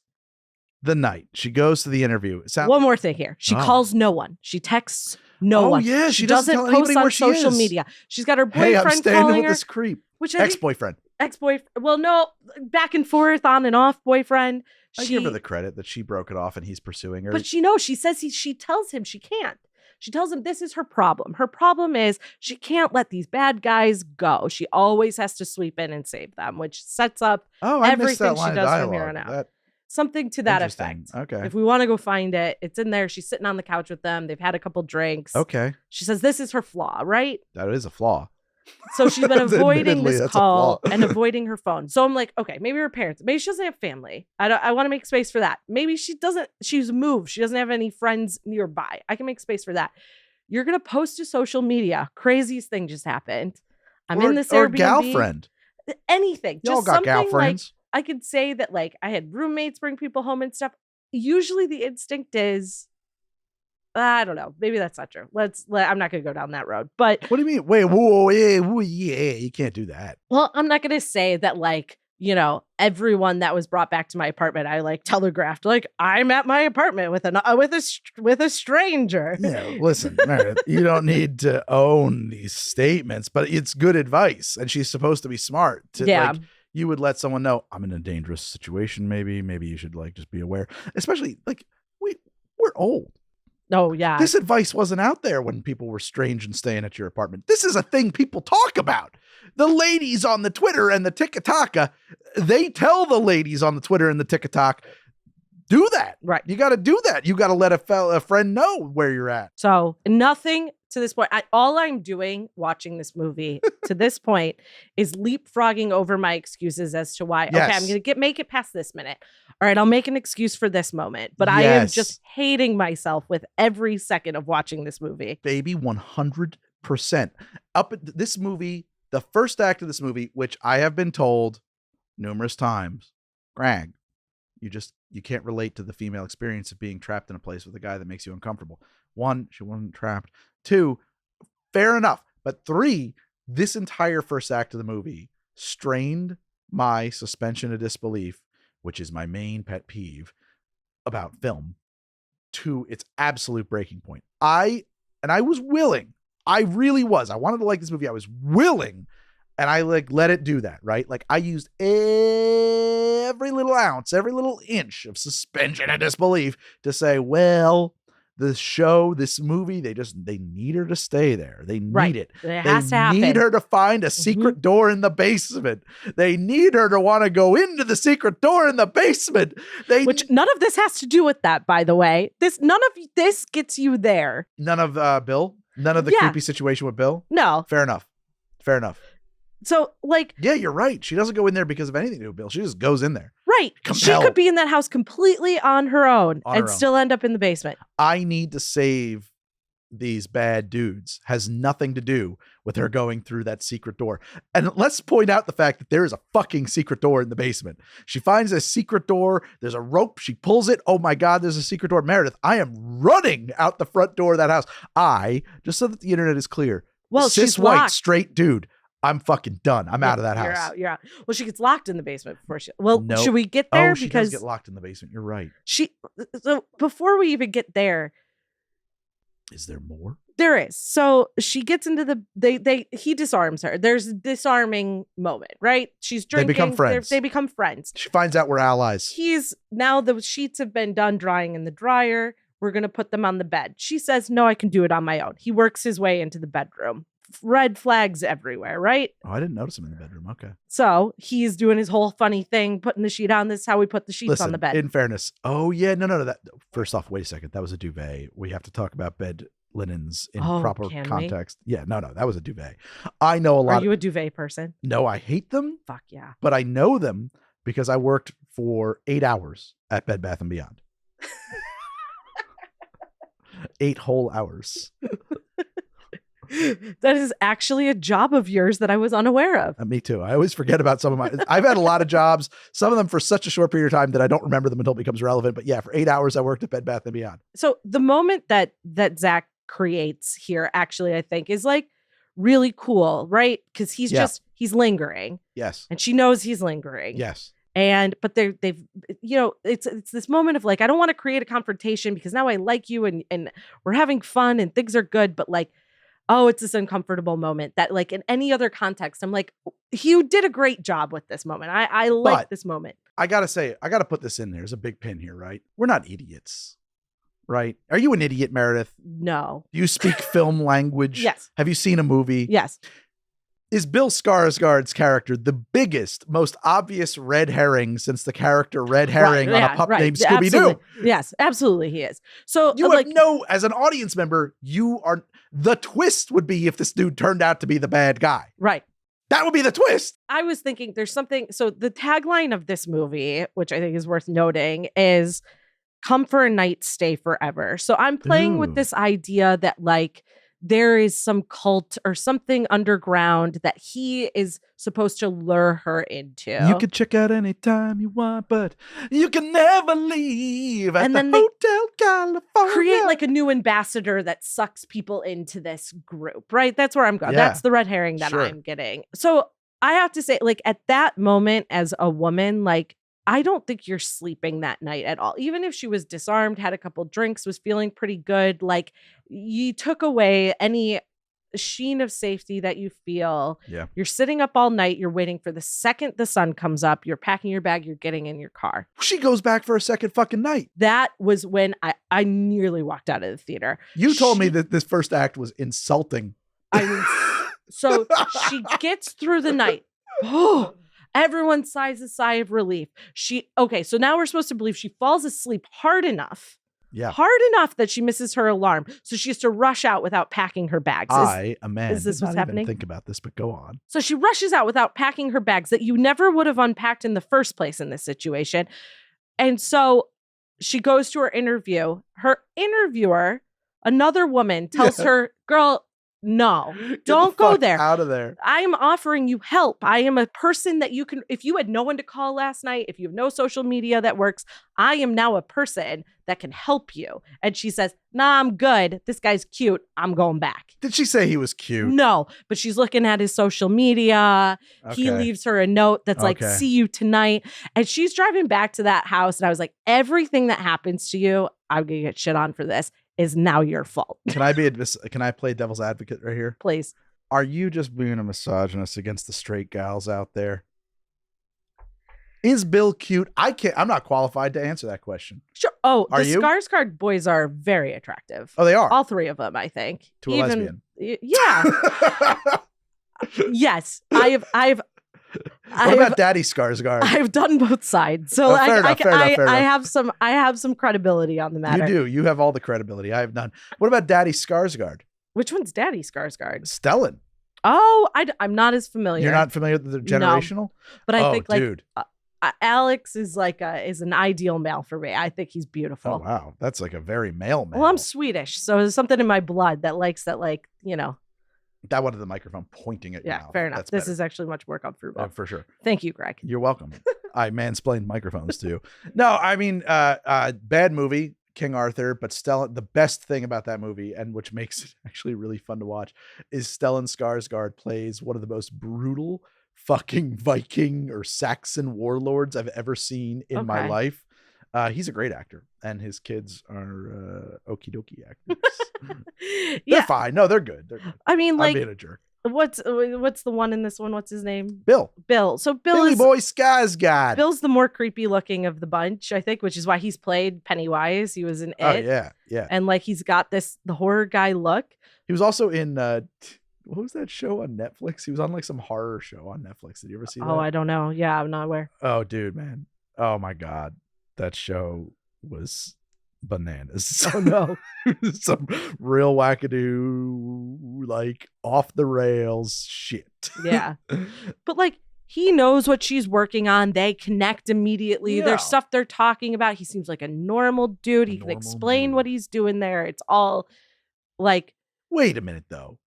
the night. She goes to the interview. One more thing here. She calls no one. She texts no one. Yeah, she doesn't post on social media. She's got her boyfriend I'm standing calling with her. This creep. Which ex-boyfriend. Well, no, back and forth, on and off boyfriend. I give her the credit that she broke it off and he's pursuing her. But she says she tells him she can't. She tells him this is her problem. Her problem is she can't let these bad guys go. She always has to sweep in and save them, which sets up everything she does from here on out. Something to that effect. Okay. If we want to go find it, it's in there. She's sitting on the couch with them. They've had a couple drinks. Okay. She says this is her flaw, right? That is a flaw. So she's been avoiding this call and avoiding her phone. So I'm like, okay, maybe her parents, maybe she doesn't have family. I want to make space for that. Maybe she's moved. She doesn't have any friends nearby. I can make space for that. You're going to post to social media. Craziest thing just happened. I'm in this Airbnb. Or gal friend. Anything. Y'all got gal friends. Like, I could say that like I had roommates bring people home and stuff. Usually the instinct is, I don't know. Maybe that's not true. I'm not going to go down that road. But what do you mean? Wait, whoa, yeah, you can't do that. Well, I'm not going to say that like, you know, everyone that was brought back to my apartment, I like telegraphed like I'm at my apartment with a stranger. Yeah, listen, Meredith, you don't need to own these statements, but it's good advice, and she's supposed to be smart. Like, you would let someone know I'm in a dangerous situation. Maybe you should like just be aware. Especially like we're old. Oh, yeah. This advice wasn't out there when people were strange and staying at your apartment. This is a thing people talk about. The ladies on the Twitter and the TikTok, they tell the ladies on the Twitter and the TikTok, do that. Right. You got to do that. You got to let a friend know where you're at. So nothing to this point. All I'm doing watching this movie to this point is leapfrogging over my excuses as to why, okay, I'm going to make it past this minute. All right, I'll make an excuse for this moment. But I am just hating myself with every second of watching this movie. Baby, 100%. Up at this movie, the first act of this movie, which I have been told numerous times, Greg, you can't relate to the female experience of being trapped in a place with a guy that makes you uncomfortable. 1, she wasn't trapped. 2, fair enough. But 3, this entire first act of the movie strained my suspension of disbelief, which is my main pet peeve about film, to its absolute breaking point. I was willing. I really was. I wanted to like this movie. I was willing. And I like let it do that, right? Like I used every little ounce, every little inch of suspension of disbelief to say, well, the show, this movie, they need her to stay there. They need it. It has to happen. They need her to find a secret door in the basement. They need her to want to go into the secret door in the basement. Which none of this has to do with that, by the way. None of this gets you there. None of Bill? None of the creepy situation with Bill? No. Fair enough. So, like... Yeah, you're right. She doesn't go in there because of anything to do with Bill. She just goes in there. Right. Compelled. She could be in that house completely on her own and still end up in the basement. I need to save these bad dudes has nothing to do with her going through that secret door. And let's point out the fact that there is a fucking secret door in the basement. She finds a secret door. There's a rope. She pulls it. Oh my God, there's a secret door. Meredith, I am running out the front door of that house. Just so that the internet is clear. Well, cis white, straight dude. I'm fucking done. I'm out of that house. You're out. Well, she gets locked in the basement before she... Well, should we get there? She does get locked in the basement. You're right. So before we even get there... Is there more? There is. So she gets into he disarms her. There's a disarming moment, right? She's drinking. They become friends. They become friends. She finds out we're allies. Now the sheets have been done drying in the dryer. We're going to put them on the bed. She says, no, I can do it on my own. He works his way into the bedroom. Red flags everywhere, right? Oh, I didn't notice him in the bedroom. Okay. So he's doing his whole funny thing, putting the sheet on. This is how we put the sheets on the bed. In fairness. Oh, yeah. No. First off, wait a second. That was a duvet. We have to talk about bed linens in proper context. Yeah, no. That was a duvet. I know a lot. Are you a duvet person? No, I hate them. Fuck yeah. But I know them because I worked for 8 hours at Bed Bath & Beyond. 8 whole hours. That is actually a job of yours that I was unaware of. Me too. I always forget about some of my... I've had a lot of jobs, some of them for such a short period of time that I don't remember them until it becomes relevant. But yeah, for 8 hours, I worked at Bed Bath & Beyond. So the moment that Zach creates here, actually, I think is like really cool, right? Because he's lingering. Yes. And she knows he's lingering. Yes. But they've it's this moment of like, I don't want to create a confrontation because now I like you and we're having fun and things are good. But like, oh, it's this uncomfortable moment that like in any other context, I'm like, you did a great job with this moment. I like this moment. I got to say, I got to put this in there. There's a big pin here, right? We're not idiots, right? Are you an idiot, Meredith? No. Do you speak film language? Yes. Have you seen a movie? Yes. Is Bill Skarsgård's character the biggest, most obvious red herring since the character Red Herring on a pup named Scooby-Doo? Yes, absolutely he is. So you have as an audience member, the twist would be if this dude turned out to be the bad guy. Right. That would be the twist. I was thinking there's something. So the tagline of this movie, which I think is worth noting, is come for a night, stay forever. So I'm playing with this idea that like, there is some cult or something underground that he is supposed to lure her into. You can check out anytime you want, but you can never leave at the Hotel California. Create like a new ambassador that sucks people into this group, right? That's where I'm going. Yeah. That's the red herring that I'm getting. So I have to say, like at that moment as a woman, like I don't think you're sleeping that night at all. Even if she was disarmed, had a couple drinks, was feeling pretty good, like you took away any sheen of safety that you feel. Yeah. You're sitting up all night. You're waiting for the second the sun comes up. You're packing your bag. You're getting in your car. She goes back for a second fucking night. That was when I nearly walked out of the theater. You told me that this first act was insulting. I mean, so she gets through the night. Oh, everyone sighs a sigh of relief. So now we're supposed to believe she falls asleep hard enough that she misses her alarm. So she has to rush out without packing her bags. Is this what's happening? Even think about this, but go on. So she rushes out without packing her bags that you never would have unpacked in the first place in this situation. And so she goes to her interview. Her interviewer, another woman, tells her, girl, no, don't go there. Out of there. I am offering you help. I am a person that you can, if you had no one to call last night, if you have no social media that works, I am now a person that can help you. And she says, nah, I'm good. This guy's cute. I'm going back. Did she say he was cute? No, but she's looking at his social media. Okay. He leaves her a note that's like, see you tonight. And she's driving back to that house. And I was like, everything that happens to you, I'm going to get shit on for this, is now your fault. Can I play devil's advocate right here? Please. Are you just being a misogynist against the straight gals out there? Is Bill cute? I'm not qualified to answer that question. Sure. Oh, Are the you? Skarsgård boys are very attractive. Oh, they are. All three of them, I think. To a lesbian. Yeah. Yes. What about Daddy Skarsgård? I've done both sides. So fair enough. I have some credibility on the matter. You do. You have all the credibility. I have none. What about Daddy Skarsgård? Which one's Daddy Skarsgård? Stellan. Oh, I'm not as familiar. You're not familiar with the generational? No, but I think like dude. Alex is is an ideal male for me. I think he's beautiful. Oh wow, that's like a very male man. Well, I'm Swedish, so there's something in my blood that likes that, like, you know. That one to the microphone pointing at your mouth. Fair enough. That's this better. is actually much more comfortable. For sure. Thank you, Greg. You're welcome. I mansplained microphones to you. No, I mean, bad movie, King Arthur, but Stellan, the best thing about that movie, and which makes it actually really fun to watch, is Stellan Skarsgård plays one of the most brutal fucking Viking or Saxon warlords I've ever seen in my life. He's a great actor, and his kids are okie dokie actors. They're fine. No, they're good. They're good. I mean, like, I'm being a jerk. What's the one in this one? What's his name? Bill. So Billy Boy Skarsgård. Bill's the more creepy looking of the bunch, I think, which is why he's played Pennywise. He was in It. Oh yeah. And like he's got the horror guy look. He was also in what was that show on Netflix? He was on like some horror show on Netflix. Did you ever see that? Oh, I don't know. Yeah, I'm not aware. Oh, dude, man. Oh my God. That show was bananas. Oh no. Some real wackadoo, like off the rails shit. Yeah. But like he knows what she's working on. They connect immediately. Yeah. There's stuff they're talking about. He seems like a normal dude. He can explain what he's doing there. It's all like. Wait a minute, though.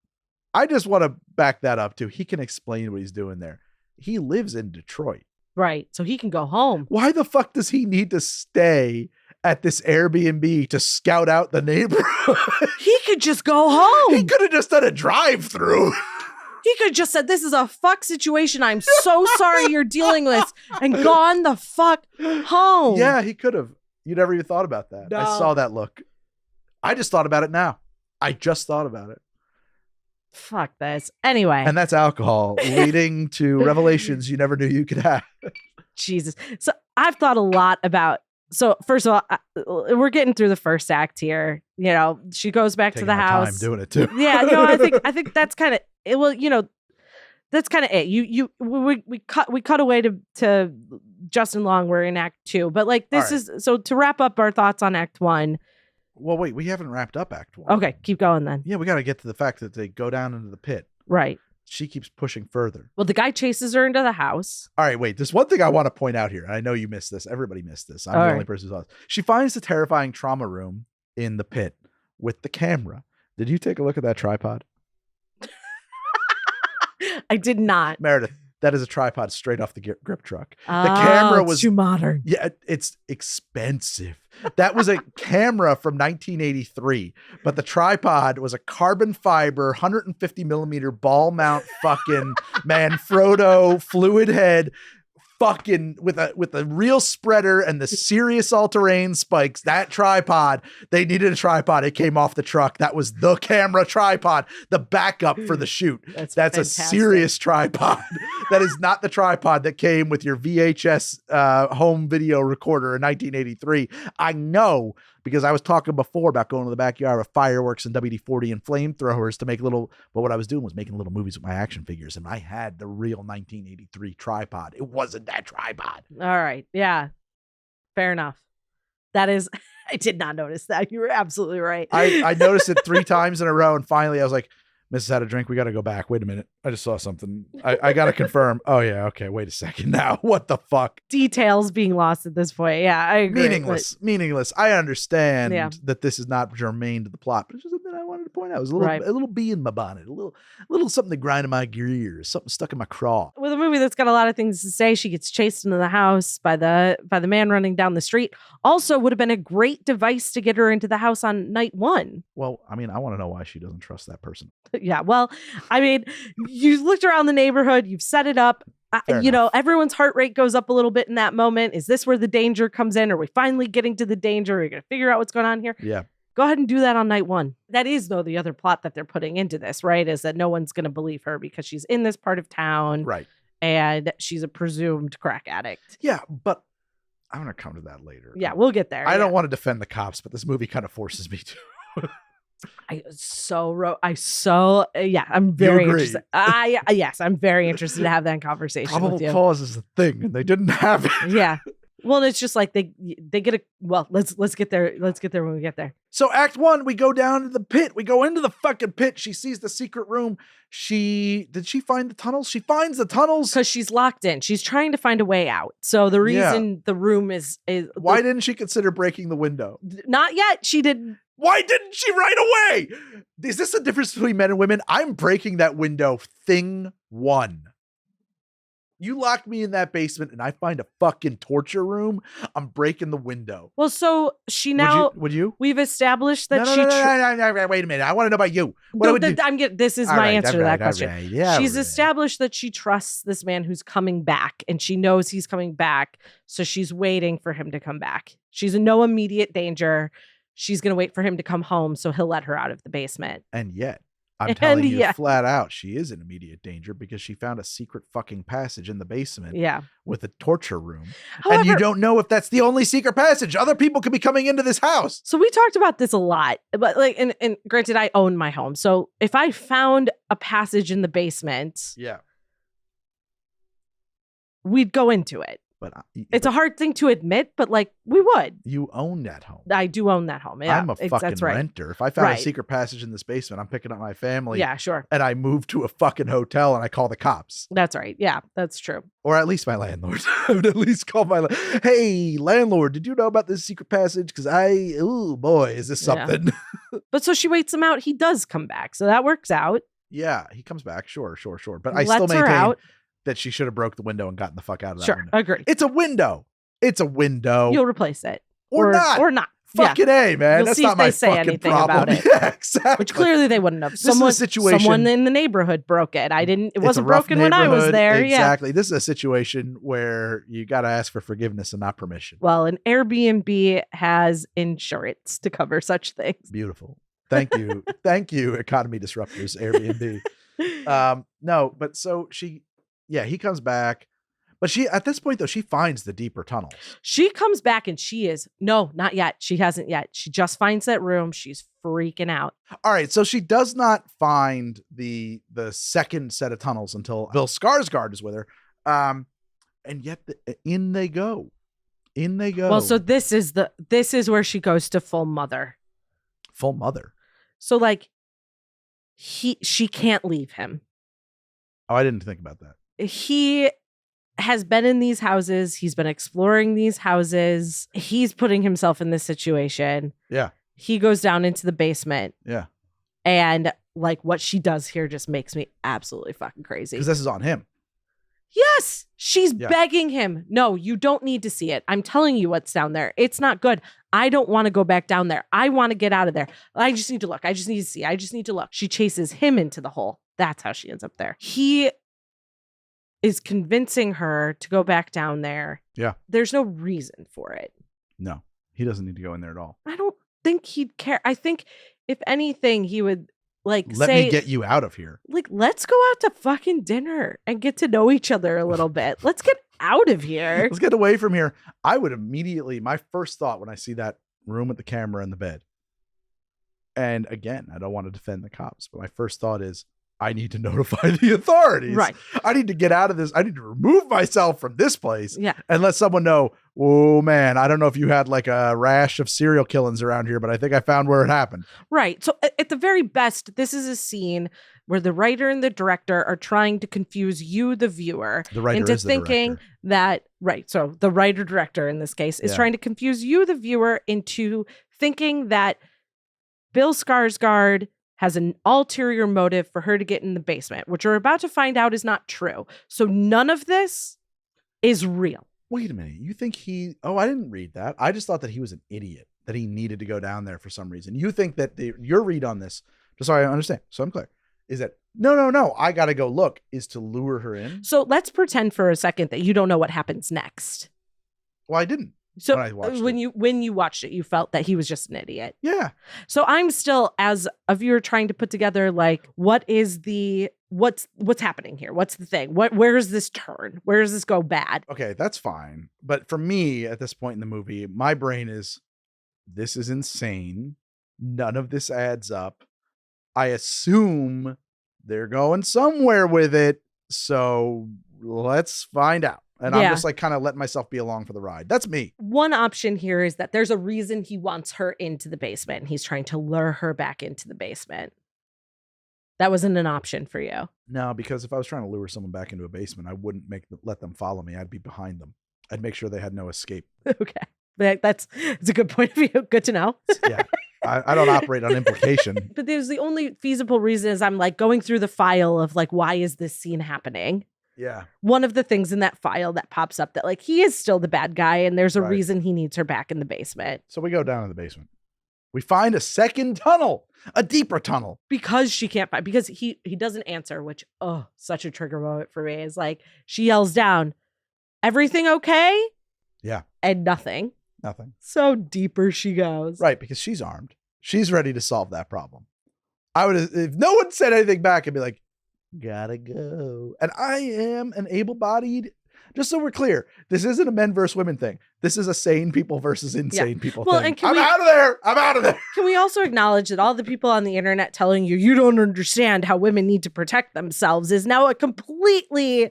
I just want to back that up too. He can explain what he's doing there. He lives in Detroit. Right. So he can go home. Why the fuck does he need to stay at this Airbnb to scout out the neighborhood? He could just go home. He could have just done a drive-through. He could have just said, "This is a fuck situation. I'm so sorry you're dealing with this," and gone the fuck home. Yeah, he could have. You never even thought about that. No. I saw that look. I just thought about it now. I just thought about it. Fuck this. Anyway. And that's alcohol leading to revelations you never knew you could have. Jesus. So I've thought a lot about. So first of all, we're getting through the first act here. You know, she goes back to the house. Time doing it too. Yeah, no, I think that's kind of it. Well, you know, that's kind of it. We cut away to Justin Long. We're in Act 2, but like this is so to wrap up our thoughts on Act 1. Well, wait, we haven't wrapped up Act 1. Okay, keep going then. Yeah, we got to get to the fact that they go down into the pit. Right. She keeps pushing further. Well, the guy chases her into the house. All right, wait. There's one thing I want to point out here. I know you missed this. Everybody missed this. I'm the only person who saw this. She finds the terrifying trauma room in the pit with the camera. Did you take a look at that tripod? I did not. Meredith, that is a tripod straight off the grip truck. The camera was too modern. Yeah, it's expensive. That was a camera from 1983, but the tripod was a carbon fiber 150 millimeter ball mount fucking Manfrotto fluid head fucking with a real spreader and the serious all-terrain spikes. That tripod, they needed a tripod. It came off the truck. That was the camera tripod, the backup for the shoot. That's a serious tripod. That is not the tripod that came with your VHS home video recorder in 1983. I know because I was talking before about going to the backyard with fireworks and WD-40 and flamethrowers to make little, but what I was doing was making little movies with my action figures, and I had the real 1983 tripod. It wasn't that tripod. All right. Yeah. Fair enough. That is, I did not notice that. You were absolutely right. I noticed it 3 times in a row, and finally I was like, Mrs. had a drink. We got to go back. Wait a minute. I just saw something. I got to confirm. Oh, yeah. Okay. Wait a second now. What the fuck? Details being lost at this point. Yeah, I agree. Meaningless. I understand that this is not germane to the plot, but it's just something I wanted to point out. It was a little bee in my bonnet, a little something to grind in my gears, something stuck in my craw. With a movie that's got a lot of things to say, she gets chased into the house by the man running down the street. Also would have been a great device to get her into the house on night 1. Well, I mean, I want to know why she doesn't trust that person. Yeah, well, I mean, you looked around the neighborhood, you've set it up. Everyone's heart rate goes up a little bit in that moment. Is this where the danger comes in? Are we finally getting to the danger? Are we going to figure out what's going on here? Yeah. Go ahead and do that on night 1. That is, though, the other plot that they're putting into this, right? Is that no one's going to believe her because she's in this part of town. Right. and she's a presumed crack addict. Yeah, but I'm going to come to that later. Yeah, we'll get there. I don't want to defend the cops, but this movie kind of forces me to. I'm very interested. Yes, I'm very interested to have that conversation Probable with you. cause is a thing, and they didn't have it. Yeah. Well, it's just like they get a let's get there. Let's get there when we get there. So Act 1, we go down to the pit. We go into the fucking pit. She sees the secret room. Did she find the tunnels? She finds the tunnels because she's locked in. She's trying to find a way out. So the reason the room is why didn't she consider breaking the window? Not yet. She didn't. Why didn't she right away? Is this the difference between men and women? I'm breaking that window. Thing 1. You locked me in that basement and I find a fucking torture room. I'm breaking the window. Well, so she now. Would you? We've established that No, wait a minute. I want to know about you. This is my answer to that question. Right. Yeah, she's established that she trusts this man who's coming back, and she knows he's coming back, so she's waiting for him to come back. She's in no immediate danger. She's going to wait for him to come home, so he'll let her out of the basement. And yet, I'm telling you flat out, she is in immediate danger because she found a secret fucking passage in the basement with a torture room. However, and you don't know if that's the only secret passage. Other people could be coming into this house. So we talked about this a lot, but and granted, I own my home. So if I found a passage in the basement, we'd go into it. But it's a hard thing to admit, but we would. You own that home. I do own that home. Yeah, I'm a fucking renter. If I found a secret passage in this basement, I'm picking up my family. Yeah, sure. And I move to a fucking hotel and I call the cops. That's right. Yeah, that's true. Or at least my landlord. I would at least call hey, landlord, did you know about this secret passage? Because oh boy, is this something? Yeah. But so she waits him out. He does come back. So that works out. Yeah, he comes back. Sure. But I still maintain that she should have broke the window and gotten the fuck out of that window. Agree. It's a window. You'll replace it. Or not. Fucking A, man. You'll That's see not if my they say fucking anything problem. About it. Yeah, exactly. Which clearly they wouldn't have. This is a situation. Someone in the neighborhood broke it. It wasn't broken when I was there. Exactly. Yeah. This is a situation where you got to ask for forgiveness and not permission. Well, an Airbnb has insurance to cover such things. Beautiful. Thank you. Thank you, economy disruptors, Airbnb. No, but so he comes back, but at this point though, she finds the deeper tunnels. She comes back and not yet. She hasn't yet. She just finds that room. She's freaking out. All right. So she does not find the second set of tunnels until Bill Skarsgård is with her. And yet in they go. Well, so this is where she goes to full mother. Full mother. So she can't leave him. Oh, I didn't think about that. He has been in these houses. He's been exploring these houses. He's putting himself in this situation. Yeah. He goes down into the basement. Yeah. And what she does here just makes me absolutely fucking crazy. Because this is on him. Yes. She's begging him. No, you don't need to see it. I'm telling you what's down there. It's not good. I don't want to go back down there. I want to get out of there. I just need to look. I just need to see. I just need to look. She chases him into the hole. That's how she ends up there. He is convincing her to go back down there. Yeah. There's no reason for it. No, he doesn't need to go in there at all. I don't think he'd care. I think if anything, he would let me get you out of here. Let's go out to fucking dinner and get to know each other a little bit. Let's get out of here. Let's get away from here. I would immediately, my first thought when I see that room with the camera and the bed, and again, I don't want to defend the cops, but my first thought is, I need to notify the authorities. Right. I need to get out of this. I need to remove myself from this place. Yeah. And let someone know, oh man, I don't know if you had a rash of serial killings around here, but I think I found where it happened. Right. So at the very best, this is a scene where the writer and the director are trying to confuse you, the viewer, into thinking that, right. So the writer director in this case is trying to confuse you, the viewer, into thinking that Bill Skarsgård has an ulterior motive for her to get in the basement, which we're about to find out is not true. So none of this is real. Wait a minute. You think I didn't read that. I just thought that he was an idiot, that he needed to go down there for some reason. You think that your read on this, just so I understand, so I'm clear, is that no, I got to go look, is to lure her in? So let's pretend for a second that you don't know what happens next. Well, I didn't. So when I watched when you watched it, you felt that he was just an idiot. Yeah. So I'm still, as a viewer, trying to put together like, what's happening here? What's the thing? Where does this turn? Where does this go bad? Okay, that's fine. But for me, at this point in the movie, my brain is, this is insane. None of this adds up. I assume they're going somewhere with it. So let's find out. And I'm just like kind of letting myself be along for the ride. That's me. One option here is that there's a reason he wants her into the basement and he's trying to lure her back into the basement. That wasn't an option for you. No, because if I was trying to lure someone back into a basement, I wouldn't let them follow me. I'd be behind them. I'd make sure they had no escape. Okay. That's a good point of view. Good to know. Yeah. I don't operate on implication. But there's the only feasible reason is I'm like going through the file of like, why is this scene happening? Yeah. One of the things in that file that pops up that like he is still the bad guy and there's a reason he needs her back in the basement. So we go down to the basement. We find a second tunnel, a deeper tunnel. Because she can't find, because he doesn't answer, which, such a trigger moment for me is like, she yells down, everything okay? Yeah. And nothing. Nothing. So deeper she goes. Right, because she's armed. She's ready to solve that problem. I would, if no one said anything back, I'd be like, gotta go. And I am an able-bodied, just so we're clear, this isn't a men versus women thing. This is a sane people versus insane people thing. And out of there. I'm out of there. Can we also acknowledge that all the people on the internet telling you don't understand how women need to protect themselves is now a completely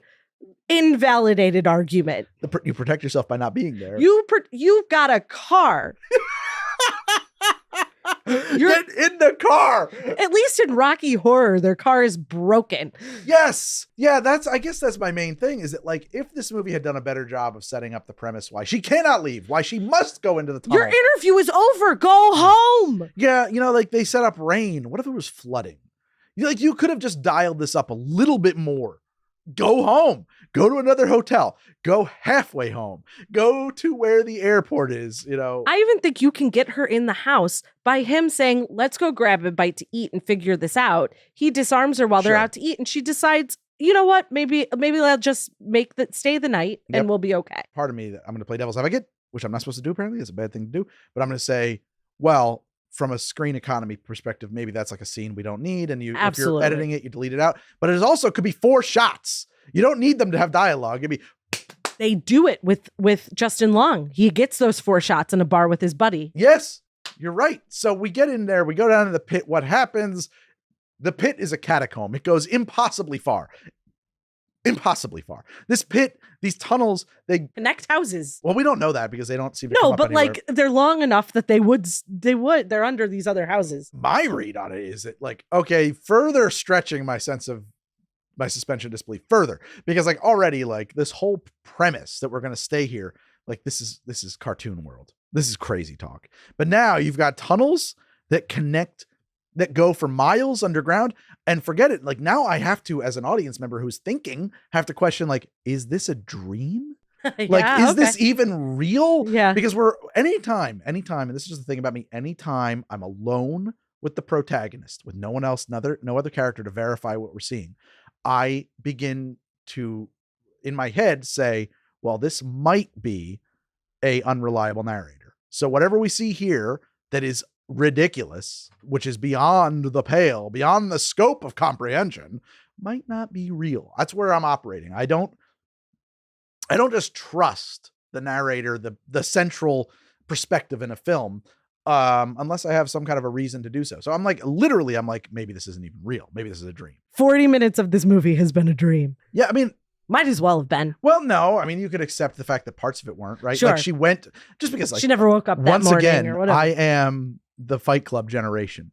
invalidated argument. You protect yourself by not being there. You've got a car. Get in the car. At least in Rocky Horror, their car is broken. Yes. Yeah, I guess that's my main thing is that like if this movie had done a better job of setting up the premise why she cannot leave, why she must go into the tunnel. Your interview is over. Go home. Yeah, like they set up rain. What if it was flooding? You could have just dialed this up a little bit more. Go home. Go to another hotel. Go halfway home. Go to where the airport is, I even think you can get her in the house by him saying, let's go grab a bite to eat and figure this out. He disarms her while they're out to eat and she decides, you know what? Maybe I'll just stay the night and we'll be okay. Part of me, I'm going to play devil's advocate, which I'm not supposed to do apparently. It's a bad thing to do. But I'm going to say, well, from a screen economy perspective, maybe that's like a scene we don't need. And if you're editing it, you delete it out. But it also could be 4 shots. You don't need them to have dialogue. They do it with Justin Long. He gets those 4 shots in a bar with his buddy. Yes, you're right. So we get in there. We go down to the pit. What happens? The pit is a catacomb. It goes impossibly far. Impossibly far. This pit, these tunnels, they connect houses. Well, we don't know that because they don't seem to come up but anywhere. like they're long enough that they're under these other houses. My read on it is that like, okay, further stretching my sense of my suspension of disbelief further because like already like this whole premise that we're going to stay here, like this is cartoon world. This is crazy talk. But now you've got tunnels that connect, that go for miles underground, and forget it. Like now I have to, as an audience member who's thinking, have to question like, is this a dream? Is this even real? Yeah. Because anytime, and this is just the thing about me, anytime I'm alone with the protagonist, with no one else, no other character to verify what we're seeing, I begin to, in my head, say, well, this might be a unreliable narrator. So whatever we see here that is ridiculous, which is beyond the pale, beyond the scope of comprehension, might not be real. That's where I'm operating. I don't just trust the narrator, the central perspective in a film, unless I have some kind of a reason to do so. So I'm like, maybe this isn't even real. Maybe this is a dream. 40 minutes of this movie has been a dream. Yeah, I mean, might as well have been. Well, no, I mean, you could accept the fact that parts of it weren't, right? Sure. Like she went, just because like she never woke up that once morning again, or whatever. I am the Fight Club generation.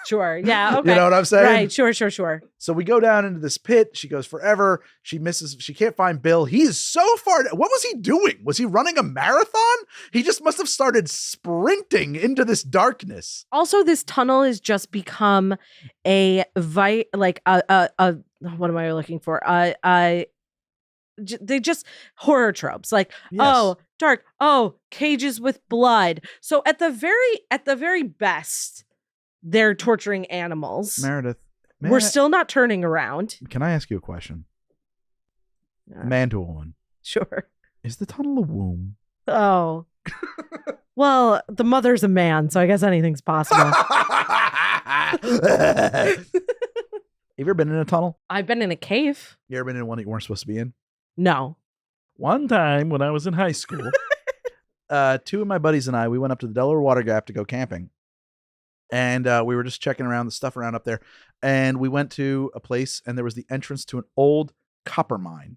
Sure. Yeah. Okay. You know what I'm saying? Right. Sure. So we go down into this pit. She goes forever. She can't find Bill. He is so far. What was he doing? Was he running a marathon? He just must have started sprinting into this darkness. Also, this tunnel has just become what am I looking for? They just horror tropes like, yes. Dark. Cages with blood. So at the very best, they're torturing animals. Meredith. We're still not turning around. Can I ask you a question? Man to woman. Sure. Is the tunnel a womb? Oh. Well, the mother's a man, so I guess anything's possible. Have you ever been in a tunnel? I've been in a cave. You ever been in one that you weren't supposed to be in? No. One time when I was in high school, two of my buddies and I, we went up to the Delaware Water Gap to go camping. And we were just checking around the stuff around up there. And we went to a place and there was the entrance to an old copper mine.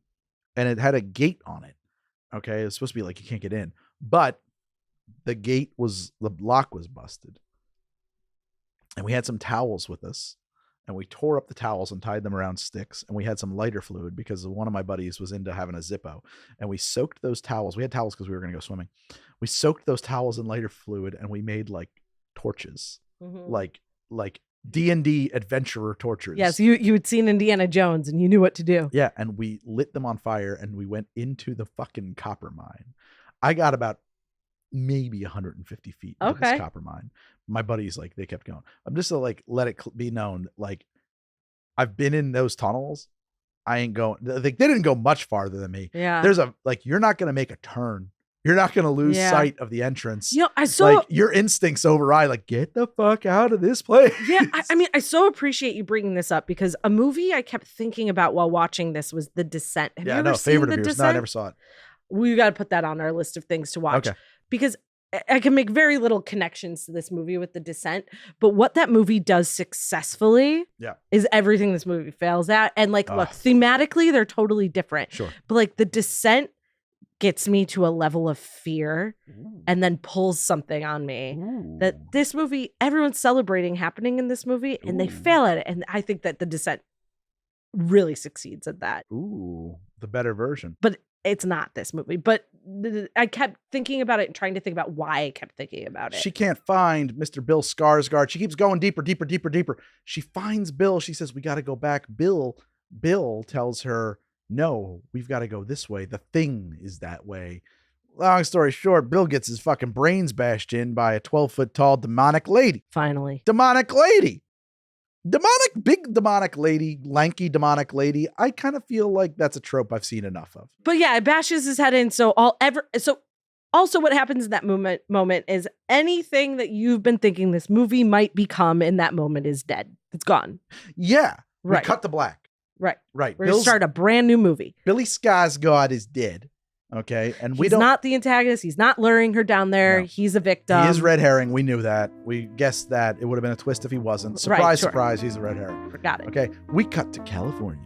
And it had a gate on it. Okay. It's supposed to be like you can't get in. But the lock was busted. And we had some towels with us. And we tore up the towels and tied them around sticks. And we had some lighter fluid because one of my buddies was into having a Zippo. And we soaked those towels. We had towels because we were going to go swimming. We soaked those towels in lighter fluid and we made like torches. Mm-hmm. Like D&D adventurer torches. Yes, you had seen Indiana Jones and you knew what to do. Yeah, and we lit them on fire and we went into the fucking copper mine. I got about maybe 150 feet into this copper mine. My buddies, like, they kept going. I'm just to like let it be known, like, I've been in those tunnels. I ain't going. They didn't go much farther than me. Yeah, there's you're not gonna make a turn. You're not going to lose sight of the entrance. You know, I saw like your instincts override. Like, get the fuck out of this place. Yeah, I mean, I so appreciate you bringing this up because a movie I kept thinking about while watching this was The Descent. Have you ever seen The Descent? No, I never saw it. We got to put that on our list of things to watch because I can make very little connections to this movie with The Descent. But what that movie does successfully is everything this movie fails at. And like, look, thematically, they're totally different. Sure, but like The Descent gets me to a level of fear and then pulls something on me that this movie, everyone's celebrating happening in this movie and they fail at it. And I think that The Descent really succeeds at that. Ooh, the better version. But it's not this movie. But I kept thinking about it and trying to think about why I kept thinking about it. She can't find Mr. Bill Skarsgård. She keeps going deeper, deeper, deeper, deeper. She finds Bill. She says, we got to go back. Bill tells her, no, we've got to go this way. The thing is that way. Long story short, Bill gets his fucking brains bashed in by a 12-foot tall demonic lady. Finally. Demonic lady. Big demonic lady, lanky demonic lady. I kind of feel like that's a trope I've seen enough of. But yeah, it bashes his head in. So also what happens in that moment is anything that you've been thinking this movie might become in that moment is dead. It's gone. Yeah. Right. We cut to black. Right. We're going to start a brand new movie. Billy Skarsgård is dead. Okay. And he's not the antagonist. He's not luring her down there. No. He's a victim. He is red herring. We knew that. We guessed that it would have been a twist if he wasn't. Surprise, surprise. He's a red herring. Got it. Okay. We cut to California.